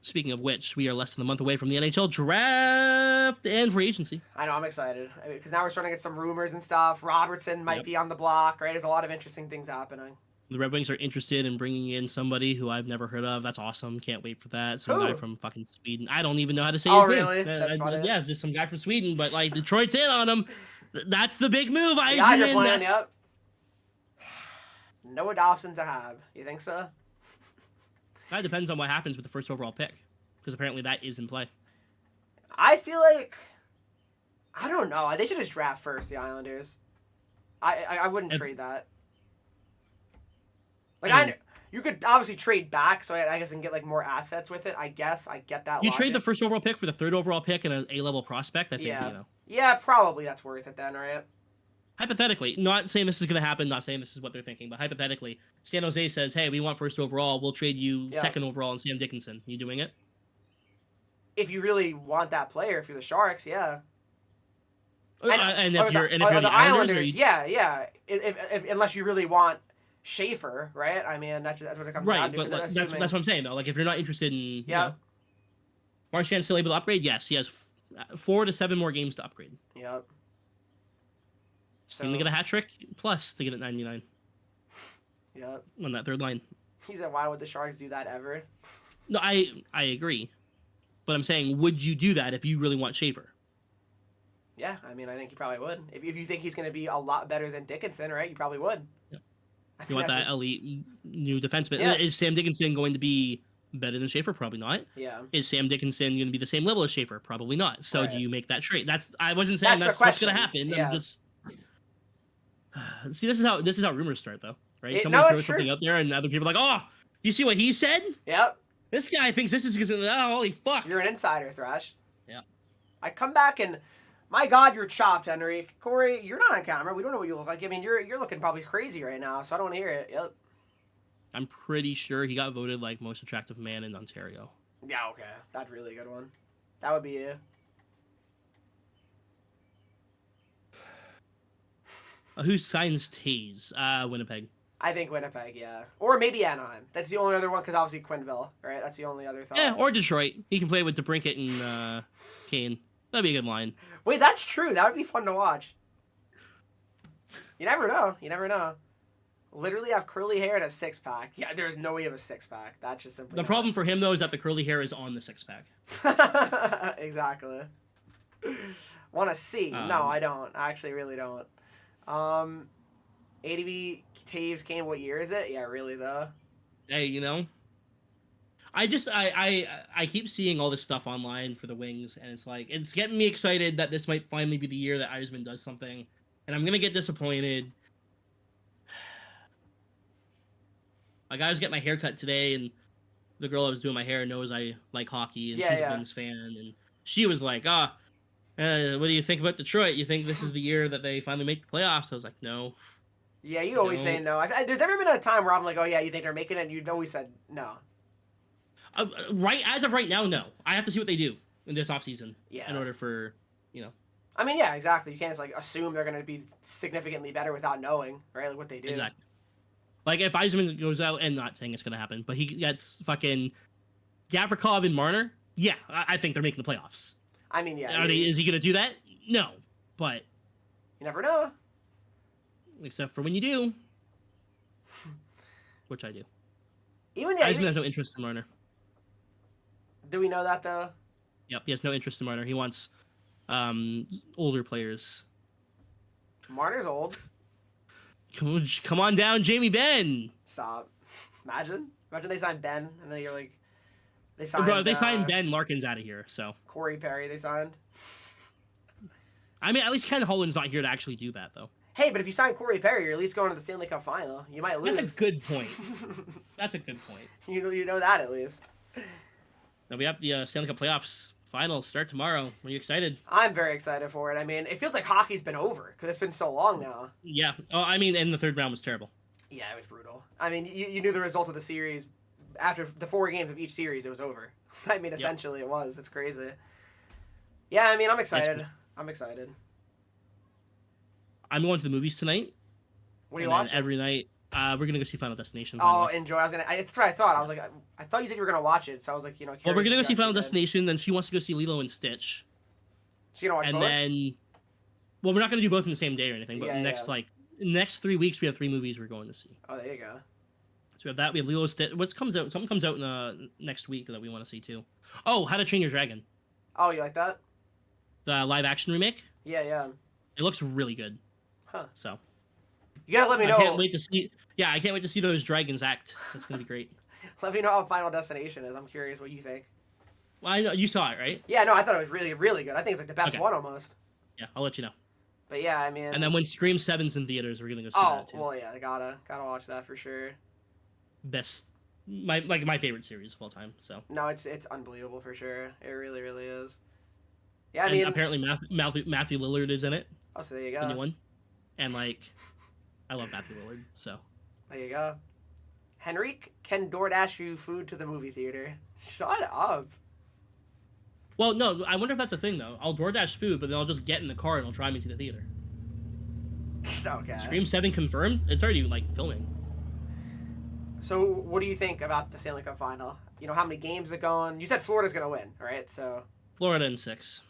Speaking of which, we are less than a month away from the NHL draft and free agency. I know, I'm excited. Because now we're starting to get some rumors and stuff. Robertson might be on the block, right? There's a lot of interesting things happening. The Red Wings are interested in bringing in somebody who I've never heard of. That's awesome. Can't wait for that. Some guy from fucking Sweden. I don't even know how to say his name. Oh, really? That's funny. Yeah, just some guy from Sweden. But, Detroit's in on him. That's the big move. Yep. Noah Dobson to have. You think so? That depends on what happens with the first overall pick. Because apparently that is in play. I feel like... I don't know. They should just draft first, the Islanders. I wouldn't trade that. You could obviously trade back, so I guess I can get more assets with it. I guess I get that. You trade the first overall pick for the third overall pick and an A-level prospect. I think Yeah, probably that's worth it then, right? Hypothetically, not saying this is going to happen, not saying this is what they're thinking, but hypothetically, San Jose says, "Hey, we want first overall. We'll trade you second overall and Sam Dickinson." You doing it? If you really want that player, if you're the Sharks, yeah. And if you're the Islanders, yeah. If unless you really want Schaefer, right? I mean, that's what it comes down to. Right, but that's what I'm saying though. Like if you're not interested in, Marchand still able to upgrade. Yes, he has 4 to 7 more games to upgrade. Yep. So he's gonna get a hat trick plus to get it 99. Yep. On that third line. He said, "Why would the Sharks do that ever?" No, I agree, but I'm saying, would you do that if you really want Schaefer? Yeah, I mean, I think you probably would. If you think he's going to be a lot better than Dickinson, right? You probably would. Yeah. You want that elite new defenseman? Yeah. Is Sam Dickinson going to be better than Schaefer? Probably not. Yeah. Is Sam Dickinson going to be the same level as Schaefer? Probably not. So do you make that trade? I wasn't saying that's what's going to happen. Yeah. I'm just see. This is how rumors start, though, right? Someone throws something out there, and other people are like, "Oh, you see what he said? Yep. This guy thinks this is going to. Oh, holy fuck! You're an insider, Thrash." Yeah. I come back and, my God, you're chopped, Henreek. Corey, you're not on camera. We don't know what you look like. I mean, you're looking probably crazy right now, so I don't want to hear it. Yep. I'm pretty sure he got voted most attractive man in Ontario. Yeah, okay. That's a really good one. That would be you. Who signs Taze? Winnipeg. I think Winnipeg, yeah. Or maybe Anaheim. That's the only other one, because obviously Quenneville, right? That's the only other thought. Yeah, or Detroit. He can play with DeBrincat and Kane. That'd be a good line. Wait, that's true. That would be fun to watch. You never know. You never know. Literally have curly hair and a six-pack. Yeah, there's no way you have a six-pack. That's just simply The problem for him, though, is that the curly hair is on the six-pack. Exactly. Want to see? No, I don't. I actually really don't. ADB, Taves, Kane, what year is it? Yeah, really, though. Hey, you know, I keep seeing all this stuff online for the Wings, and it's like, it's getting me excited that this might finally be the year that Yzerman does something, and I'm going to get disappointed. Like, I was getting my hair cut today, and the girl I was doing my hair knows I like hockey, and she's a Wings fan, and she was like, what do you think about Detroit? You think this is the year that they finally make the playoffs? I was like, no. Yeah, you always say no. There's never been a time where I'm like, oh yeah, you think they're making it, and you always said no. Right, as of right now, no. I have to see what they do in this offseason in order for, I mean, yeah, exactly. You can't just, like, assume they're going to be significantly better without knowing, right, like, what they do. Exactly. Like, if Yzerman goes out, and not saying it's going to happen, but he gets fucking Gavrikov and Marner, yeah, I think they're making the playoffs. I mean, yeah. Is he going to do that? No, but... You never know. Except for when you do. Which I do. Yzerman has no interest in Marner. Do we know that, though? Yep, he has no interest in Marner. He wants older players. Marner's old. Come on down, Jamie Benn. Stop. Imagine they signed Ben, and then you're like, they signed. Bro, they signed Ben. Larkin's out of here. So Corey Perry, they signed. I mean, at least Ken Holland's not here to actually do that, though. Hey, but if you sign Corey Perry, you're at least going to the Stanley Cup final. You might lose. That's a good point. That's a good point. You know that at least. Now we have the Stanley Cup playoffs finals start tomorrow. Are you excited? I'm very excited for it. I mean, it feels like hockey's been over because it's been so long now. Yeah. Oh, I mean, and the third round was terrible. Yeah, it was brutal. I mean, you knew the result of the series after the 4 games of each series. It was over. I mean, essentially, it was. It's crazy. Yeah, I mean, I'm excited. I'm excited. I'm going to the movies tonight. What are you watching? Every night, we're gonna go see Final Destination. Oh, enjoy! That's what I thought. I was like, I thought you said you were gonna watch it, so I was like, well, we're gonna go see Final Destination. Then she wants to go see Lilo and Stitch. So you gonna watch both? Then, well, we're not gonna do both in the same day or anything. But next 3 weeks, we have 3 movies we're going to see. Oh, there you go. So we have that. We have Lilo and Stitch. Something comes out next week that we want to see too. Oh, How to Train Your Dragon. Oh, you like that? The live action remake. Yeah. It looks really good. Huh. So. You gotta let me know. I can't wait to see. Yeah, I can't wait to see those dragons act. That's gonna be great. Let me know how Final Destination is. I'm curious what you think. Well, I know you saw it, right? Yeah, no, I thought it was really, really good. I think it's like the best one almost. Yeah, I'll let you know. But yeah, I mean. And then when Scream 7's in theaters, we're gonna go see that too. Oh, well, yeah, I gotta watch that for sure. Best, my favorite series of all time. So. No, it's unbelievable for sure. It really, really is. Yeah, I mean. Apparently Matthew Lillard is in it. Oh, so there you go. The new one. And I love Matthew Lillard, so. There you go. Henreek can DoorDash you food to the movie theater. Shut up. Well, no, I wonder if that's a thing, though. I'll DoorDash food, but then I'll just get in the car and I'll drive me to the theater. Okay. Scream 7 confirmed? It's already, filming. So, what do you think about the Stanley Cup final? You know, how many games are going? You said Florida's going to win, right? So. Florida in 6.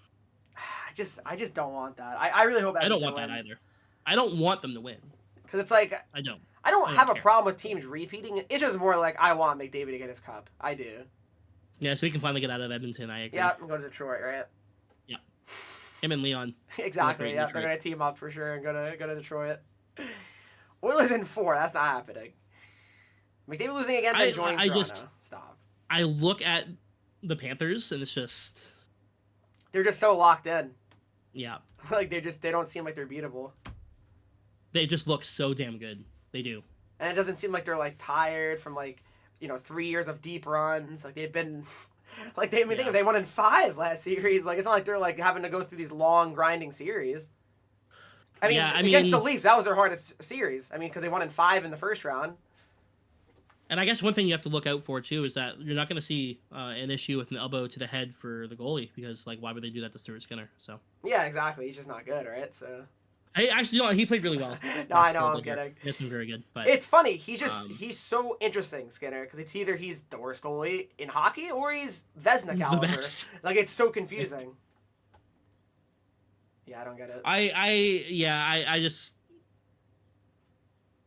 I just don't want that. I really hope Edmonton I don't want wins. that either. I don't want them to win. Because it's like... I don't have a problem with teams repeating. It's just more like, I want McDavid to get his cup. I do. Yeah, so we can finally get out of Edmonton, I agree. Yeah, and go to Detroit, right? Yeah. Him and Leon. Exactly, yeah. They're going to team up for sure and go to Detroit. Oilers in 4. That's not happening. McDavid losing again, then joining Toronto. Stop. I look at the Panthers, and it's just... They're just so locked in. Yeah. Like, they don't seem like they're beatable. They just look so damn good. They do. And it doesn't seem like they're, tired from, 3 years of deep runs. Like, they've been... think of they won in 5 last series. It's not like they're, having to go through these long, grinding series. I mean, against the Leafs, that was their hardest series. I mean, because they won in 5 in the first round. And I guess one thing you have to look out for, too, is that you're not going to see an issue with an elbow to the head for the goalie, because, why would they do that to Stuart Skinner? So. Yeah, exactly. He's just not good, right? So. Hey, actually, no, he played really well. No, I know, I'm kidding. He's been very good. But It's funny. He's so interesting, Skinner, because it's either he's the worst goalie in hockey or he's Vezina caliber. Like, it's so confusing. Yeah, I don't get it.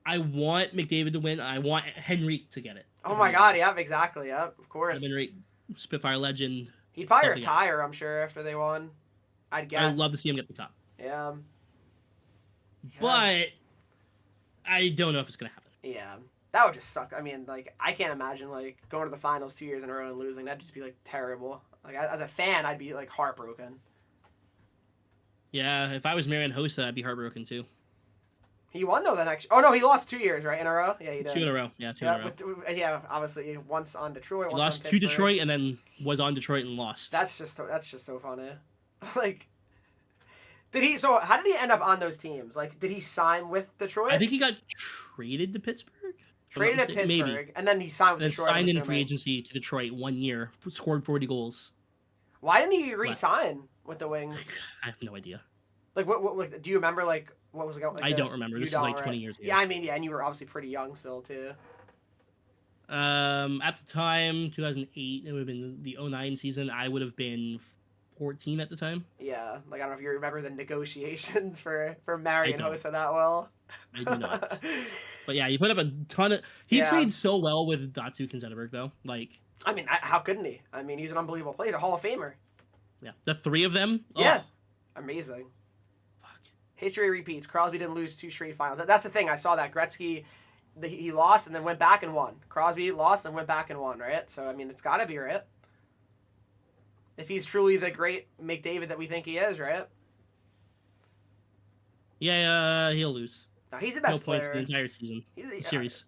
I want McDavid to win. I want Henreek to get it. Oh my god, yep, exactly, yep, of course. Henreek, Spitfire legend. He'd probably retire, I'm sure, after they won. I'd guess. I'd love to see him get the cup. Yeah. But I don't know if it's gonna happen. Yeah, that would just suck. I mean, like, I can't imagine like going to the finals 2 years in a row and losing. That'd just be like terrible. Like, as a fan, I'd be like heartbroken. Yeah, if I was Marian Hossa, I'd be heartbroken too. He won though the next. Oh no, he lost 2 years right in a row. Yeah, he did. 2 in a row. Yeah, two in a row. But, yeah, obviously once on Detroit. He lost to Detroit and then was on Detroit and lost. That's just so funny. Like, how did he end up on those teams? Like, did he sign with Detroit? I think he got traded to Pittsburgh. Traded to Pittsburgh, maybe. And then he signed with Detroit. Signed in free agency to Detroit 1 year, scored 40 goals. Why didn't he re-sign with the Wings? I have no idea. Like, what do you remember? Like, what was it? Like, I don't remember. This is like 20 years ago. Yeah, I mean, yeah, and you were obviously pretty young still too. At the time, 2008, it would have been the 09 season. I would have been 14 at the time. Yeah, like, I don't know if you remember the negotiations for Marian Hossa that well. I do not. But yeah, he put up a ton of. He played so well with Datsyuk and Zetterberg though. Like, I mean, how couldn't he? I mean, he's an unbelievable player. He's a Hall of Famer. Yeah, the three of them. Yeah, amazing. History repeats. Crosby didn't lose 2 straight finals. That's the thing. I saw that Gretzky, he lost and then went back and won. Crosby lost and went back and won, right? So, I mean, it's got to be, right? If he's truly the great McDavid that we think he is, right? Yeah, he'll lose. No, he's the best player. No points the entire season. Series.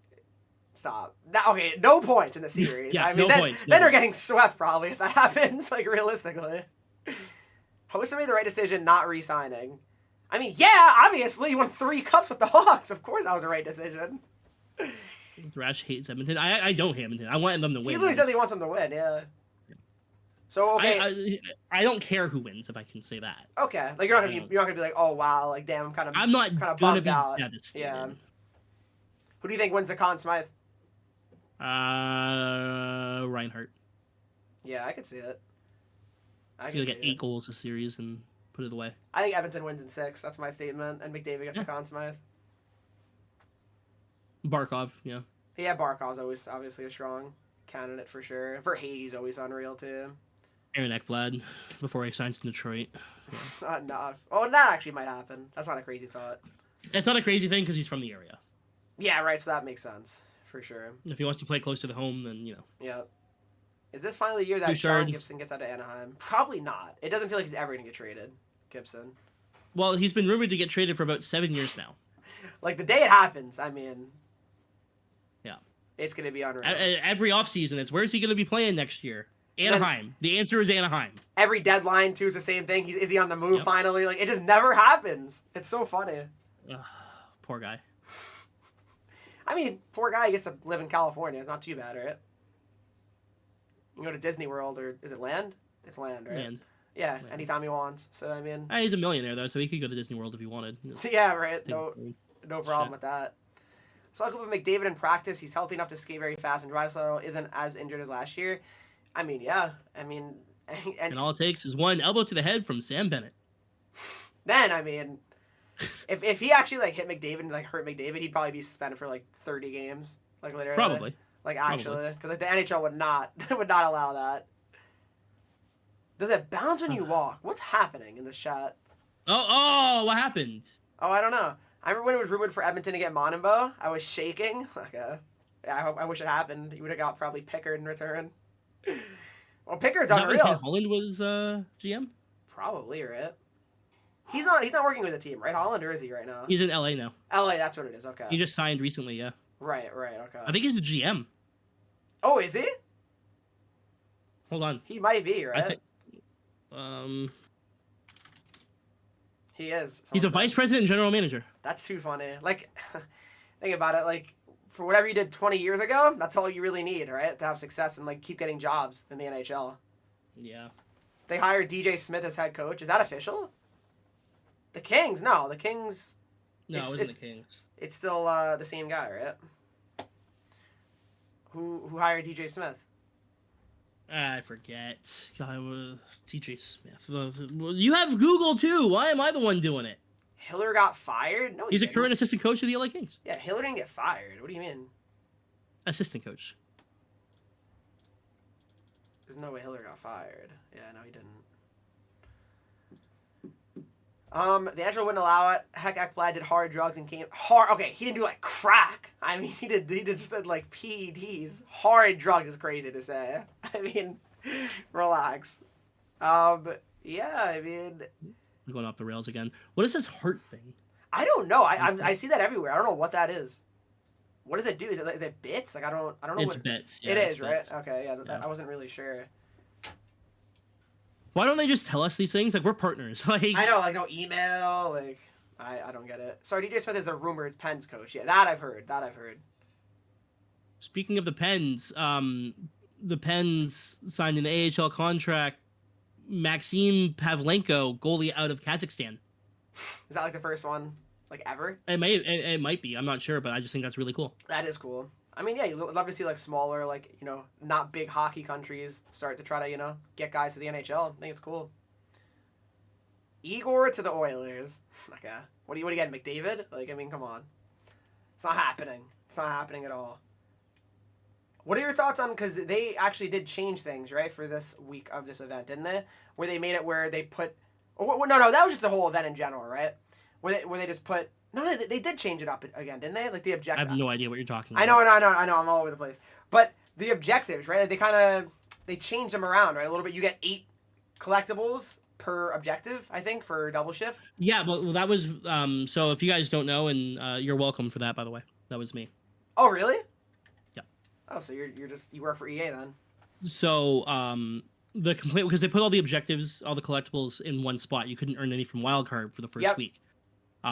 Stop. Okay, no points in the series. Yeah, I mean, no points. Then they're getting swept probably if that happens, like, realistically. Hossa made the right decision not re-signing. I mean, yeah, obviously, he won 3 cups with the Hawks. Of course that was the right decision. Thrash hates Edmonton. I don't hate Edmonton. I want them to win. He literally said he wants them to win, yeah. So, okay. I don't care who wins, if I can say that. Okay. Like, you're not gonna be like, oh, wow, like, damn, I'm not gonna bummed out. Devastated. Yeah. Who do you think wins the Conn Smythe? Reinhardt. Yeah, I could see it. He'll get 8 goals a series and put it away. I think Edmonton wins in 6. That's my statement. And McDavid gets the Conn Smythe. Barkov, yeah. Yeah, Barkov's always obviously a strong candidate for sure. Verhaeghe's always unreal too. Aaron Ekblad before he signs to Detroit. Yeah. That actually might happen. That's not a crazy thought. It's not a crazy thing because he's from the area. Yeah, right. So that makes sense for sure. If he wants to play close to the home, then Yeah. Is this finally the year that Sean Gibson gets out of Anaheim? Probably not. It doesn't feel like he's ever going to get traded, Gibson. Well, he's been rumored to get traded for about 7 years now. Like, the day it happens, I mean... Yeah. It's going to be unreal. Every offseason, it's where's he going to be playing next year? Anaheim. The answer is Anaheim. Every deadline, too, is the same thing. Is he on the move finally? Like, it just never happens. It's so funny. Poor guy. I mean, poor guy gets to live in California. It's not too bad, right? You can go to Disney World, or is it Land? It's Land, right? Land. Yeah, Land. Anytime he wants. So, I mean... He's a millionaire, though, so he could go to Disney World if he wanted. Yeah, right. No problem with that. So, look up McDavid in practice. He's healthy enough to skate very fast, and Draisaitl isn't as injured as last year. I mean, yeah. I mean... And all it takes is one elbow to the head from Sam Bennett. Then, I mean... if he actually, like, hit McDavid and, like, hurt McDavid, he'd probably be suspended for, like, 30 games. Like, literally. Probably. Like, actually, because like the NHL would not allow that. Does it bounce when you walk? What's happening in this shot? Oh, what happened? Oh, I don't know. I remember when it was rumored for Edmonton to get Montembeault. I was shaking. I wish it happened. He would have got probably Pickard in return. Well, Pickard's unreal. Ken Holland was GM. Probably, right? He's not working with the team, right? Holland, or is he right now? He's in LA now. LA, that's what it is. Okay. He just signed recently, yeah. Right. Okay. I think he's the GM. Oh, is he? Hold on. He might be, right? He is. He's a vice president and general manager. That's too funny. Like, think about it. Like, for whatever you did 20 years ago, that's all you really need, right? To have success and, like, keep getting jobs in the NHL. Yeah. They hired DJ Smith as head coach. Is that official? The Kings? No, the Kings. No, it wasn't the Kings. It's still the same guy, right? Who hired DJ Smith? I forget. God, DJ Smith. You have Google too. Why am I the one doing it? Hiller got fired? No, he's a current assistant coach of the LA Kings. Yeah, Hiller didn't get fired. What do you mean? Assistant coach. There's no way Hiller got fired. Yeah, no, he didn't. The NHL wouldn't allow it. Heck, Ekblad did hard drugs and came hard. Okay, he didn't do like crack. I mean, he just did like PEDs. Hard drugs is crazy to say. I mean, relax. Yeah, I mean, I'm going off the rails again. What is this heart thing? I don't know. I see that everywhere. I don't know what that is. What does it do? Is it bits? Like I don't know. It's what bits. Yeah, it is, bits. right? Okay, yeah. I wasn't really sure. Why don't they just tell us these things? Like, we're partners. Like, I know, like, no email. Like, I don't get it. Sorry, DJ Smith is a rumored Pens coach. Yeah, that I've heard. Speaking of the Pens, the Pens signed an AHL contract. Maxim Pavlenko, goalie out of Kazakhstan. Is that like the first one, like, ever? It might be. I'm not sure, but I just think that's really cool. That is cool. I mean, yeah, you'd love to see, like, smaller, like, you know, not big hockey countries start to try to, you know, get guys to the NHL. I think it's cool. Igor to the Oilers. Okay. What do you get, McDavid? Like, I mean, come on. It's not happening. It's not happening at all. What are your thoughts on, because they actually did change things, right, for this week of this event, didn't they? Where they made it where they put... Oh, no, that was just the whole event in general, right? Where they just put... No, they did change it up again, didn't they? Like the objective. I have no idea what you're talking about. I know. I'm all over the place. But the objectives, right? They changed them around, right? A little bit. You get 8 collectibles per objective, I think, for double shift. Yeah, well, that was so if you guys don't know, and you're welcome for that, by the way. That was me. Oh, really? Yeah. Oh, so you work for EA then? So the complaint, because they put all the objectives, all the collectibles in one spot. You couldn't earn any from wildcard for the first week.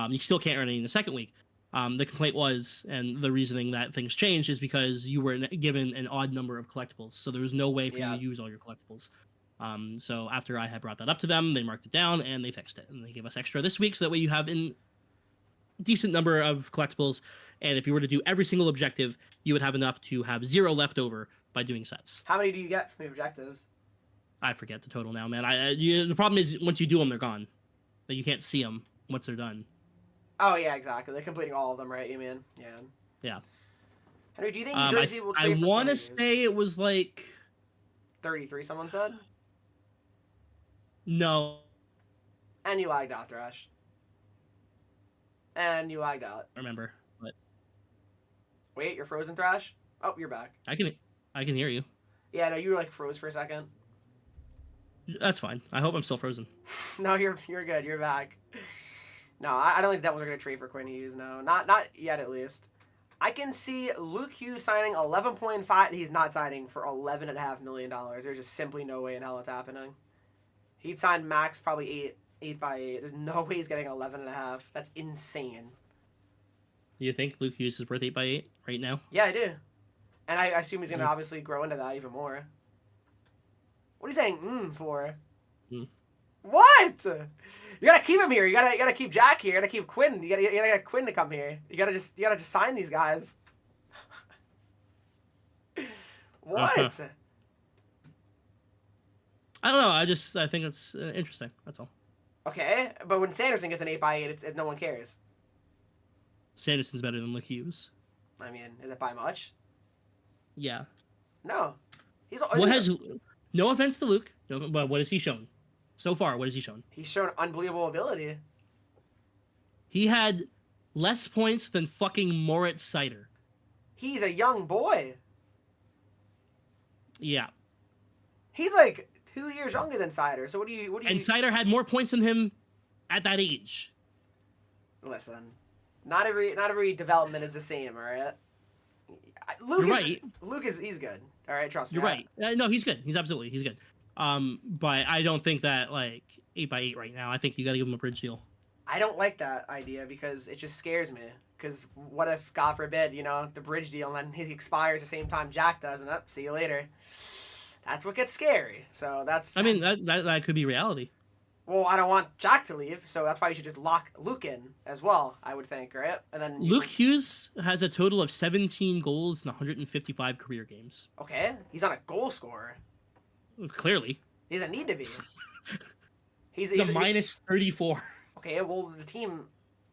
You still can't earn any in the second week. The complaint was, and the reasoning that things changed is because you were given an odd number of collectibles, so there was no way for you to use all your collectibles. So after I had brought that up to them, they marked it down and they fixed it, and they gave us extra this week, so that way you have a decent number of collectibles, and if you were to do every single objective, you would have enough to have 0 left over by doing sets. How many do you get from the objectives? I forget the total now, man. The problem is once you do them, they're gone. Like, you can't see them once they're done. Oh, yeah, exactly. They're completing all of them, right? You mean? Yeah. Yeah. Henry, do you think New Jersey will trade for I want to say it was like 33, someone said? No. And you lagged out, Thrash. And you lagged out. Remember, but wait, you're frozen, Thrash? Oh, you're back. I can hear you. Yeah, no, you were like froze for a second. That's fine. I hope I'm still frozen. No, you're good. You're back. No, I don't think Devils are going to trade for Quinn Hughes, no. Not yet, at least. I can see Luke Hughes signing 11.5. He's not signing for $11.5 million. There's just simply no way in hell it's happening. He'd sign max probably 8 by 8. There's no way he's getting 11.5. That's insane. Do you think Luke Hughes is worth 8 by 8 right now? Yeah, I do. And I assume he's going to obviously grow into that even more. What are you saying for? What? You gotta keep him here. You gotta keep Jack here. You gotta keep Quinn. You gotta get Quinn to come here. You gotta just sign these guys. What? I don't know. I think it's interesting. That's all. Okay, but when Sanderson gets an 8 by 8, no one cares. Sanderson's better than Luke Hughes. I mean, is it by much? Yeah. No. No offense to Luke, but what has he shown? So far, what has he shown? He's shown unbelievable ability. He had less points than fucking Moritz Seider. He's a young boy. Yeah. He's like 2 years younger than Seider. So what do you? And Seider had more points than him at that age. Listen, not every development is the same, all right? Luke is he's good. All right, trust me. You're right. No, he's good. He's good. But I don't think that like 8 by 8 right now. I think you got to give him a bridge deal. I don't like that idea because it just scares me. Because what if, God forbid, the bridge deal and then he expires the same time Jack does, and see you later. That's what gets scary. So that's. I mean, that could be reality. Well, I don't want Jack to leave, so that's why you should just lock Luke in as well, I would think, right? And then Luke Hughes has a total of 17 goals in 155 career games. Okay, he's not a goal scorer. Clearly. He doesn't need to be. He's a minus 34. Okay, well, the team,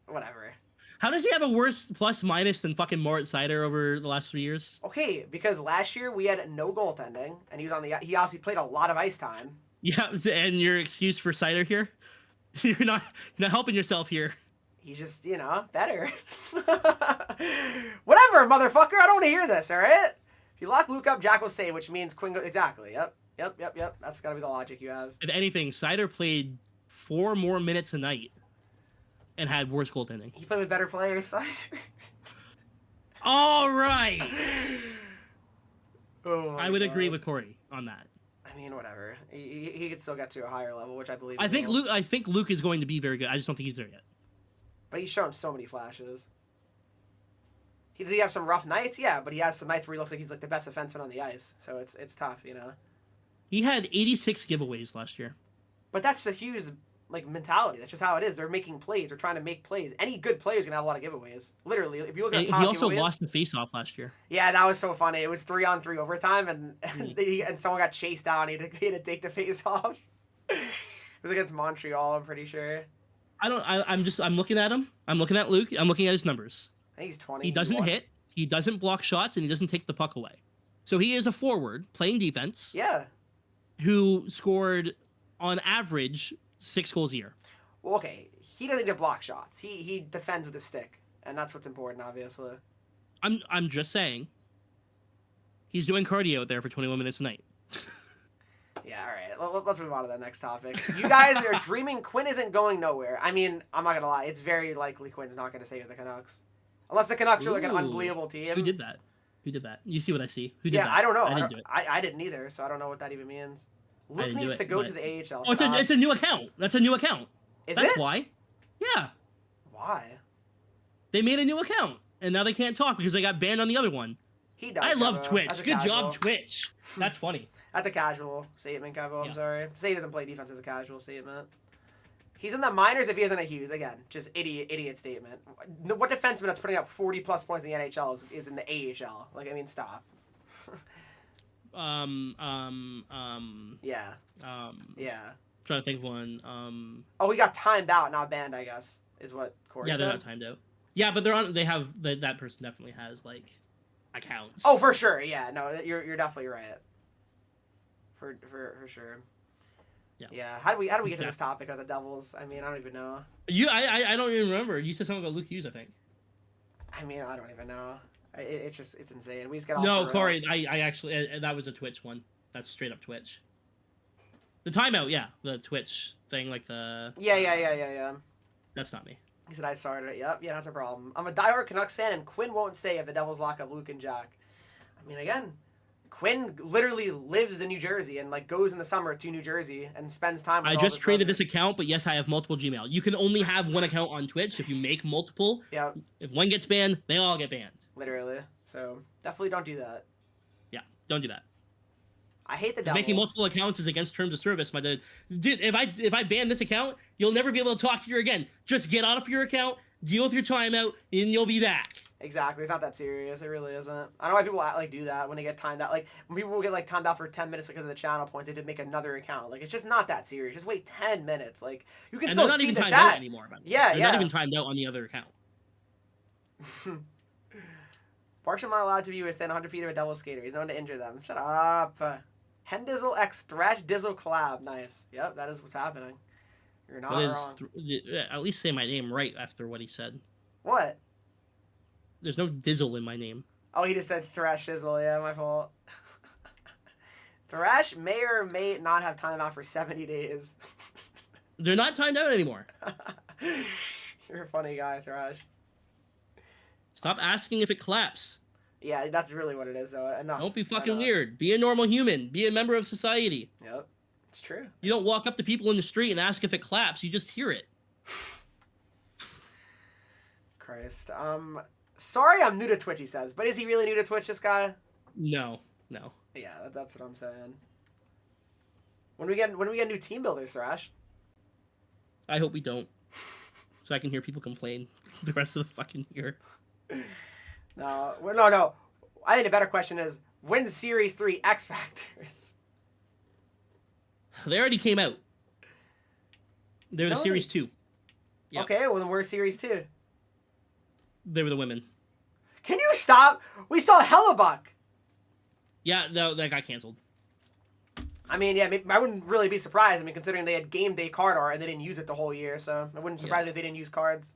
whatever. How does he have a worse plus minus than fucking Moritz Seider over the last 3 years? Okay, because last year we had no goaltending, and he obviously played a lot of ice time. Yeah, and your excuse for Seider here? You're not helping yourself here. He's just, better. Whatever, motherfucker. I don't want to hear this, all right? If you lock Luke up, Jack will stay, which means Quinn goes... Exactly, yep. That's got to be the logic you have. If anything, Seider played 4 more minutes a night and had worse goaltending. He played with better players, Seider. All right. I would God. agree with Corey on that. I mean, whatever. He could still get to a higher level, which I believe. I think Luke is going to be very good. I just don't think he's there yet. But he's shown so many flashes. Does he have some rough nights? Yeah, but he has some nights where he looks like he's like the best defenseman on the ice. So it's tough, He had 86 giveaways last year. But that's the Hughes mentality. That's just how it is. They're making plays. They're trying to make plays. Any good player is gonna have a lot of giveaways. Literally, if you look at the top he also giveaways, lost the face-off last year. Yeah, that was so funny. It was 3-on-3 overtime, and someone got chased out. And he had to take the face off. It was against Montreal, I'm pretty sure. I'm looking at him. I'm looking at Luke. I'm looking at his numbers. I think he's 20. He doesn't hit. He doesn't block shots, and he doesn't take the puck away. So he is a forward playing defense. Yeah. Who scored on average 6 goals a year. Well, okay, he doesn't need to block shots. He defends with a stick, and that's what's important, obviously. I'm just saying. He's doing cardio out there for 21 minutes a night. Yeah, all right. Let's move on to the next topic. You guys are dreaming Quinn isn't going nowhere. I mean, I'm not gonna lie. It's very likely Quinn's not gonna stay with the Canucks, unless the Canucks are like an unbelievable team. Who did that? You see what I see? Who did that? I don't know. I didn't do it. I didn't either, so I don't know what that even means. Luke needs to go to the AHL. Oh, it's a new account. That's a new account. That's why. Yeah. Why? They made a new account, and now they can't talk because they got banned on the other one. He does. I love Twitch. Good job, Twitch. That's funny. That's a casual statement, Kevo. I'm sorry. Say he doesn't play defense is a casual statement. He's in the minors if he isn't a Hughes. Again, just idiot statement. What defenseman that's putting up 40-plus points in the NHL is in the AHL? Stop. Yeah. Yeah. Trying to think of one. Oh, he got timed out, not banned, I guess, is what Corey said. Yeah, they're not timed out. Yeah, but they have that person definitely has accounts. Oh, for sure. Yeah, no, you're definitely right. For sure. Yeah. Yeah. How do we get to this topic of the Devils? I mean, I don't even know. I don't even remember. You said something about Luke Hughes, I think. I mean, I don't even know. It's insane. We just got off No, the Corey, rails. I actually that was a Twitch one. That's straight up Twitch. The timeout, yeah, the Twitch thing, the Yeah. That's not me. He said I started it. Yep, yeah, that's a problem. I'm a diehard Canucks fan, and Quinn won't stay if the Devils lock up Luke and Jack. I mean, again, Quinn literally lives in New Jersey and goes in the summer to New Jersey and spends time with I all just his created brothers. this account, but yes, I have multiple Gmail. You can only have one account on Twitch. If you make multiple, if one gets banned, they all get banned. Literally. So definitely don't do that. Yeah, don't do that. I hate the Devils. Making multiple accounts is against terms of service, my dude. Dude, if I ban this account, you'll never be able to talk to you again. Just get out of your account, deal with your timeout, and you'll be back. Exactly. It's not that serious. It really isn't. I don't know why people do that when they get timed out. When people get timed out for 10 minutes because of the channel points, they did make another account. It's just not that serious. Just wait 10 minutes. You can still see the chat. They're not even timed out anymore. They're not even timed out on the other account. Barsham not allowed to be within 100 feet of a Devil skater. He's known to injure them. Shut up. Hendizzle x Thrash Dizzle collab. Nice. Yep, that is what's happening. You're not wrong. At least say my name right after what he said. What? There's no Dizzle in my name. Oh, he just said Thrash Dizzle. Yeah, my fault. Thrash may or may not have time out for 70 days. They're not timed out anymore. You're a funny guy, Thrash. Stop asking if it claps. Yeah, that's really what it is, though. Enough. Don't be fucking weird. Be a normal human. Be a member of society. Yep. It's true. You don't walk up to people in the street and ask if it claps. You just hear it. Christ. Sorry I'm new to Twitch, he says. But is he really new to Twitch, this guy? No. Yeah, that's what I'm saying. When we get new team builders, Thrash? I hope we don't. So I can hear people complain the rest of the fucking year. No. I think the better question is, when's Series 3 X Factors? They already came out. They were the No, Series 2. Yep. Okay, well then we're Series 2. They were the women. Can you stop? We saw Hellebuck. Yeah, no, that got canceled. I mean, yeah, I wouldn't really be surprised. I mean, considering they had game day card art and they didn't use it the whole year, so it wouldn't surprise me if they didn't use cards.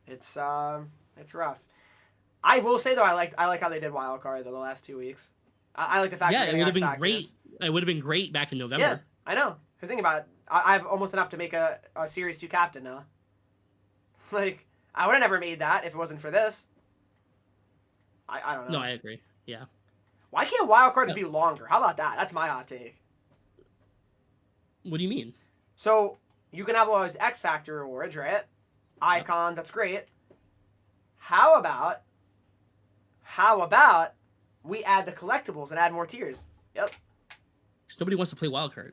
It's rough. I will say though, I like how they did wild card though the last 2 weeks. I like the fact that it would have been great. It would have been great back in November. Yeah, I know. Because think about it, I have almost enough to make a Series 2 captain now. Like, I would have never made that if it wasn't for this. I don't know. No, I agree. Yeah. Why can't wild cards be longer? How about that? That's my hot take. What do you mean? So, you can have all those X Factor rewards, right? Icons, that's great. How about we add the collectibles and add more tiers? Yep. Because nobody wants to play wildcard.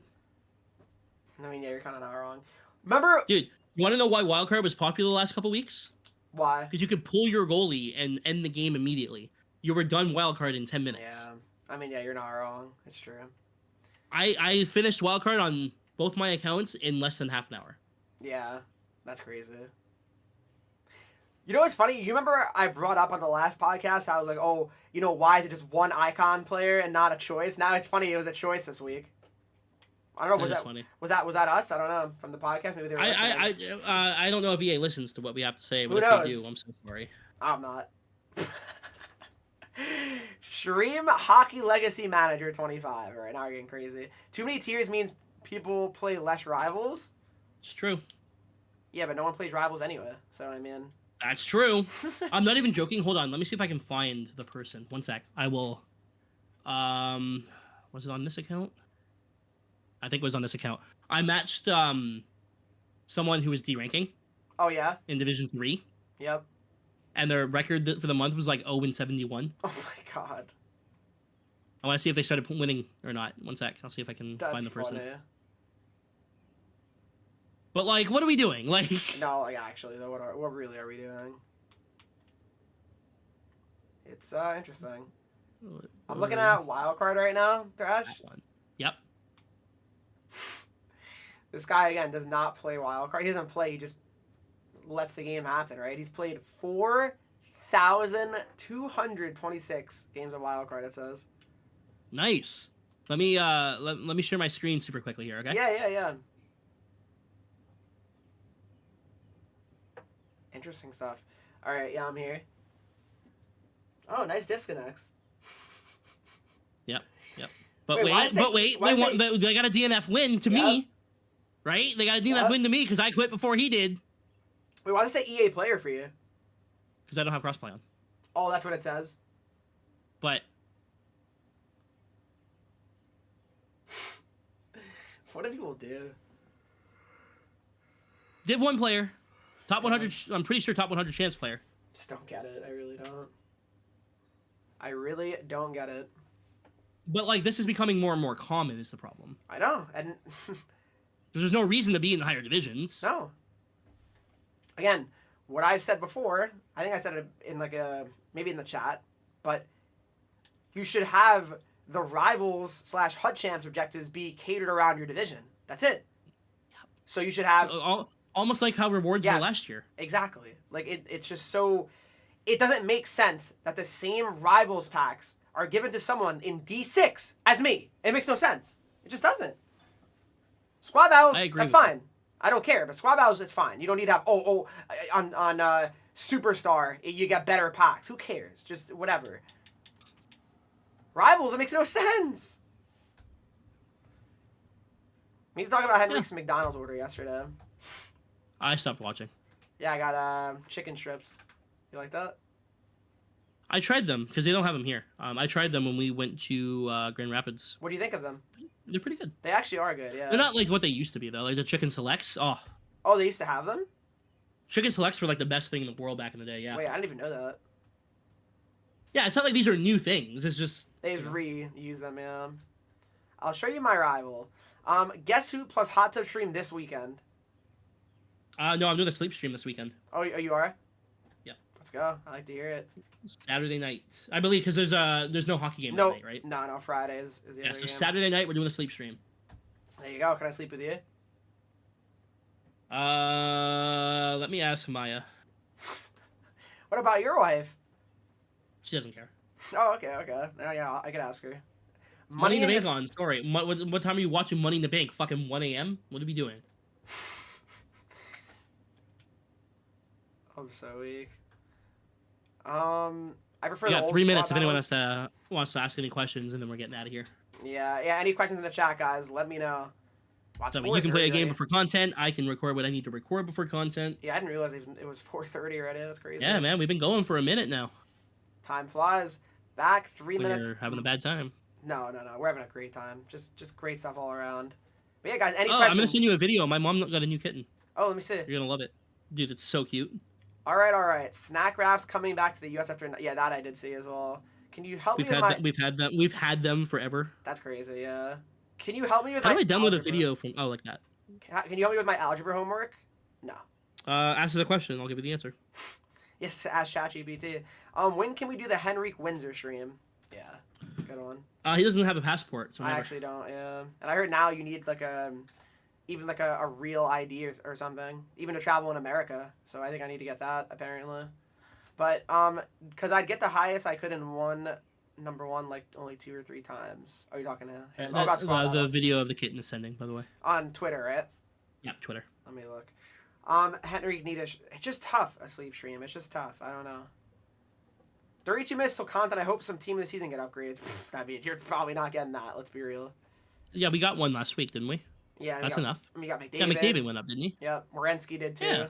I mean, yeah, you're kind of not wrong. Remember... Dude, you want to know why wildcard was popular the last couple weeks? Why? Because you could pull your goalie and end the game immediately. You were done wildcard in 10 minutes. Yeah. I mean, yeah, you're not wrong. It's true. I finished wildcard on both my accounts in less than half an hour. Yeah. That's crazy. You know what's funny? You remember I brought up on the last podcast how I was like, oh, you know, why is it just one icon player and not a choice? Now it's funny it was a choice this week. I don't know. Funny. Was that us? I don't know. From the podcast, maybe they were listening. I don't know if EA listens to what we have to say, but Who if knows? they do, I'm so sorry. I'm not. Stream Hockey Legacy Manager 25. All right, now we're getting crazy. Too many tiers means people play less rivals. It's true. Yeah, but no one plays rivals anyway. So I mean, that's true. I'm not even joking. Hold on, let me see if I can find the person. One sec. I will. Was it on this account? I think it was on this account. I matched someone who was D-ranking. Oh yeah. In Division 3. Yep. And their record for the month was like 0-71. Oh my god. I want to see if they started winning or not. One sec. I'll see if I can find the person. Funny. But like, what are we doing? Like. No, like actually though, what really are we doing? It's interesting. I'm looking at Wildcard right now, Thrash. Yep. This guy again does not play Wildcard. He doesn't play. He just lets the game happen, right? He's played 4,226 games of Wildcard. It says. Nice. Let me let me share my screen super quickly here, okay? Yeah. Interesting stuff. All right, yeah, I'm here. Oh, nice disconnects. Yep. But wait, they got a DNF win to me, right? They got a DNF win to me because I quit before he did. Wait, why does it say EA player for you? Because I don't have crossplay on. Oh, that's what it says. But what do people do? Div 1 player, top 100. I'm pretty sure top 100 champs player. Just don't get it. I really don't get it. But like, this is becoming more and more common. Is the problem? I know, and there's no reason to be in the higher divisions. No. Again, what I've said before, I think I said it in maybe in the chat, but you should have the rivals / HUD champs objectives be catered around your division. That's it. Yep. So you should have almost like how rewards were last year. Exactly. Like it's just so it doesn't make sense that the same rivals packs are given to someone in D6 as me. It makes no sense. It just doesn't. Squad battles, that's fine. I don't care, but squad battles, it's fine. You don't need to have on Superstar you get better packs. Who cares? Just whatever. Rivals, it makes no sense. We need to talk about Henreek's McDonald's order yesterday. I stopped watching. Yeah, I got chicken strips. You like that? I tried them because they don't have them here. I tried them when we went to Grand Rapids. What do you think of them? They're pretty good. They actually are good, yeah. They're not like what they used to be though. Like the chicken selects. Oh, they used to have them? Chicken selects were like the best thing in the world back in the day. Yeah. Wait, I didn't even know that. Yeah, it's not like these are new things. It's just they just reuse them. Yeah. I'll show you my rival. Guess who plus hot tub stream this weekend? No, I'm doing a sleep stream this weekend. Oh, you are? Yeah. Let's go. I like to hear it. Saturday night, I believe, because there's no hockey game No, tonight, right? no. Friday is the Yeah, other so game. Saturday night we're doing a sleep stream. There you go. Can I sleep with you? Let me ask Maya. What about your wife? She doesn't care. Oh, okay. Yeah, I can ask her. Money in the Bank on. Sorry. What time are you watching Money in the Bank? Fucking 1 a.m. What are we doing? I'm so weak. I prefer We the got old 3 minutes squad if anyone battles. wants to ask any questions, and then we're getting out of here. Yeah. Any questions in the chat, guys? Let me know. Wow, So you can play a game already. before content. I can record what I need to record before content. Yeah, I didn't realize it was 4:30 already. That's crazy. Yeah, man, we've been going for a minute now. Time flies. Back 3 minutes. We're having a bad time. No. We're having a great time. Just great stuff all around. But yeah, guys, any I'm questions? gonna send you a video. My mom got a new kitten. Oh, let me see. You're gonna love it, dude. It's so cute. All right. Snack wraps coming back to the U.S. after. Yeah, that I did see as well. Can you help me with my? We've had them forever. That's crazy. Yeah. Can you help me with How my? do I download a algebra? video from? Oh, like that. Can you help me with my algebra homework? No. Answer the question. I'll give you the answer. Yes, ask ChatGPT. When can we do the Henreek Windsor stream? Yeah, good one. He doesn't have a passport, so I never. actually don't. Yeah, and I heard now you need like even like a real ID or something, even to travel in America. So I think I need to get that apparently. But because I'd get the highest I could in number one like only 2 or 3 times. Are you talking to him? About squad the battles. video of the kitten is sending, by the way. On Twitter, right? Yeah, Twitter. Let me look. Henreek need it's just tough, a sleep stream. It's just tough. I don't know. 32 minutes till content. I hope some team of the season get upgrades. I mean, you're probably not getting that. Let's be real. Yeah, we got one last week, didn't we? Yeah, that's enough. We got McDavid. Yeah, McDavid went up, didn't he? Yeah, Morensky did too. Yeah.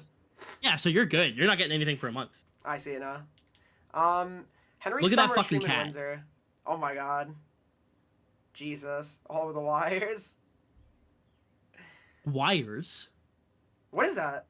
Yeah, so you're good. You're not getting anything for a month. I see it now. Henreek Look at that Summer fucking stream in cat. Windsor. Oh my god. Jesus. All over the wires. Wires? What is that?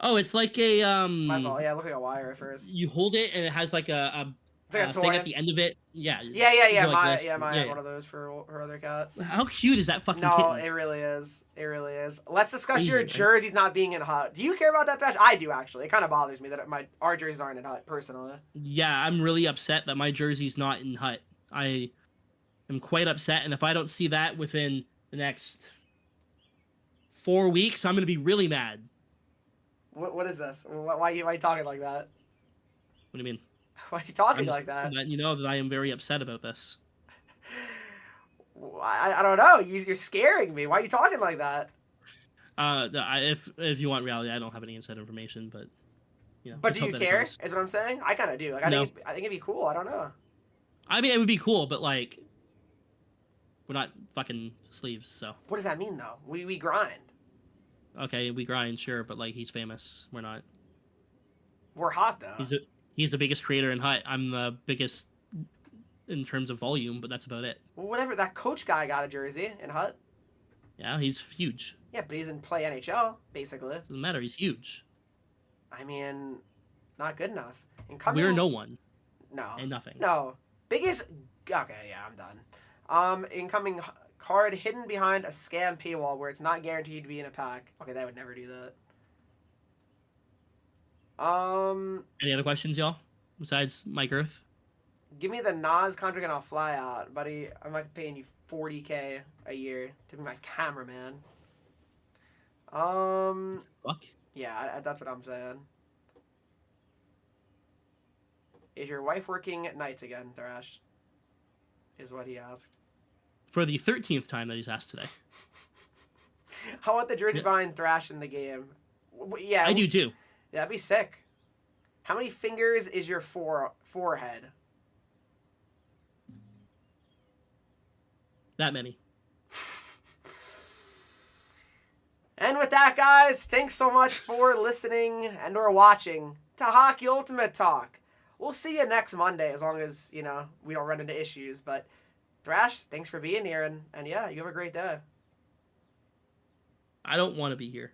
Oh, it's like a My fault. Yeah, it looked like a wire at first. You hold it and it has like a It's like a thing toy. at the end of it. Yeah. Yeah. You go like this. Maya had one of those for her other cat. How cute is that fucking No, kitten? it really is. It really is. Let's discuss Easy, your right? jerseys not being in hut. Do you care about that, Thrash? I do, actually. It kind of bothers me that our jerseys aren't in hut, personally. Yeah, I'm really upset that my jersey's not in hut. I am quite upset, and if I don't see that within the next 4 weeks, I'm gonna be really mad. What is this? Why are you talking like that? What do you mean? Why are you talking I'm like that? letting you know that I am very upset about this. I don't know. You're scaring me. Why are you talking like that? If you want reality, I don't have any inside information, but yeah. But do you care? Is what I'm saying. I kind of do. Like I No. think it'd be cool. I don't know. I mean, it would be cool, but like, we're not fucking sleeves, so. What does that mean though? We grind. Okay, we grind, sure, but like, he's famous. We're not. We're hot though. He's the biggest creator in hut. I'm the biggest in terms of volume, but that's about it. Well, whatever. That coach guy got a jersey in hut. Yeah, he's huge. Yeah, but he doesn't play NHL basically. Doesn't matter. He's huge. I mean, not good enough. Incoming. We're no one No. and nothing. No. Biggest. Okay, yeah, I'm done. Incoming card hidden behind a scam paywall where it's not guaranteed to be in a pack. Okay, that would never do that. Any other questions, y'all? Besides Mike Earth? Give me the Nas contract and I'll fly out, buddy. I'm not paying you $40K a year to be my cameraman. Fuck. Yeah, that's what I'm saying. Is your wife working at nights again, Thrash? Is what he asked. For the 13th time that he's asked today. I want the jersey behind Thrash in the game. Yeah, I do too. That'd be sick. How many fingers is your forehead? That many. And with that, guys, thanks so much for listening and or watching to Hockey Ultimate Talk. We'll see you next Monday as long as, we don't run into issues. But Thrash, thanks for being here. And yeah, you have a great day. I don't want to be here.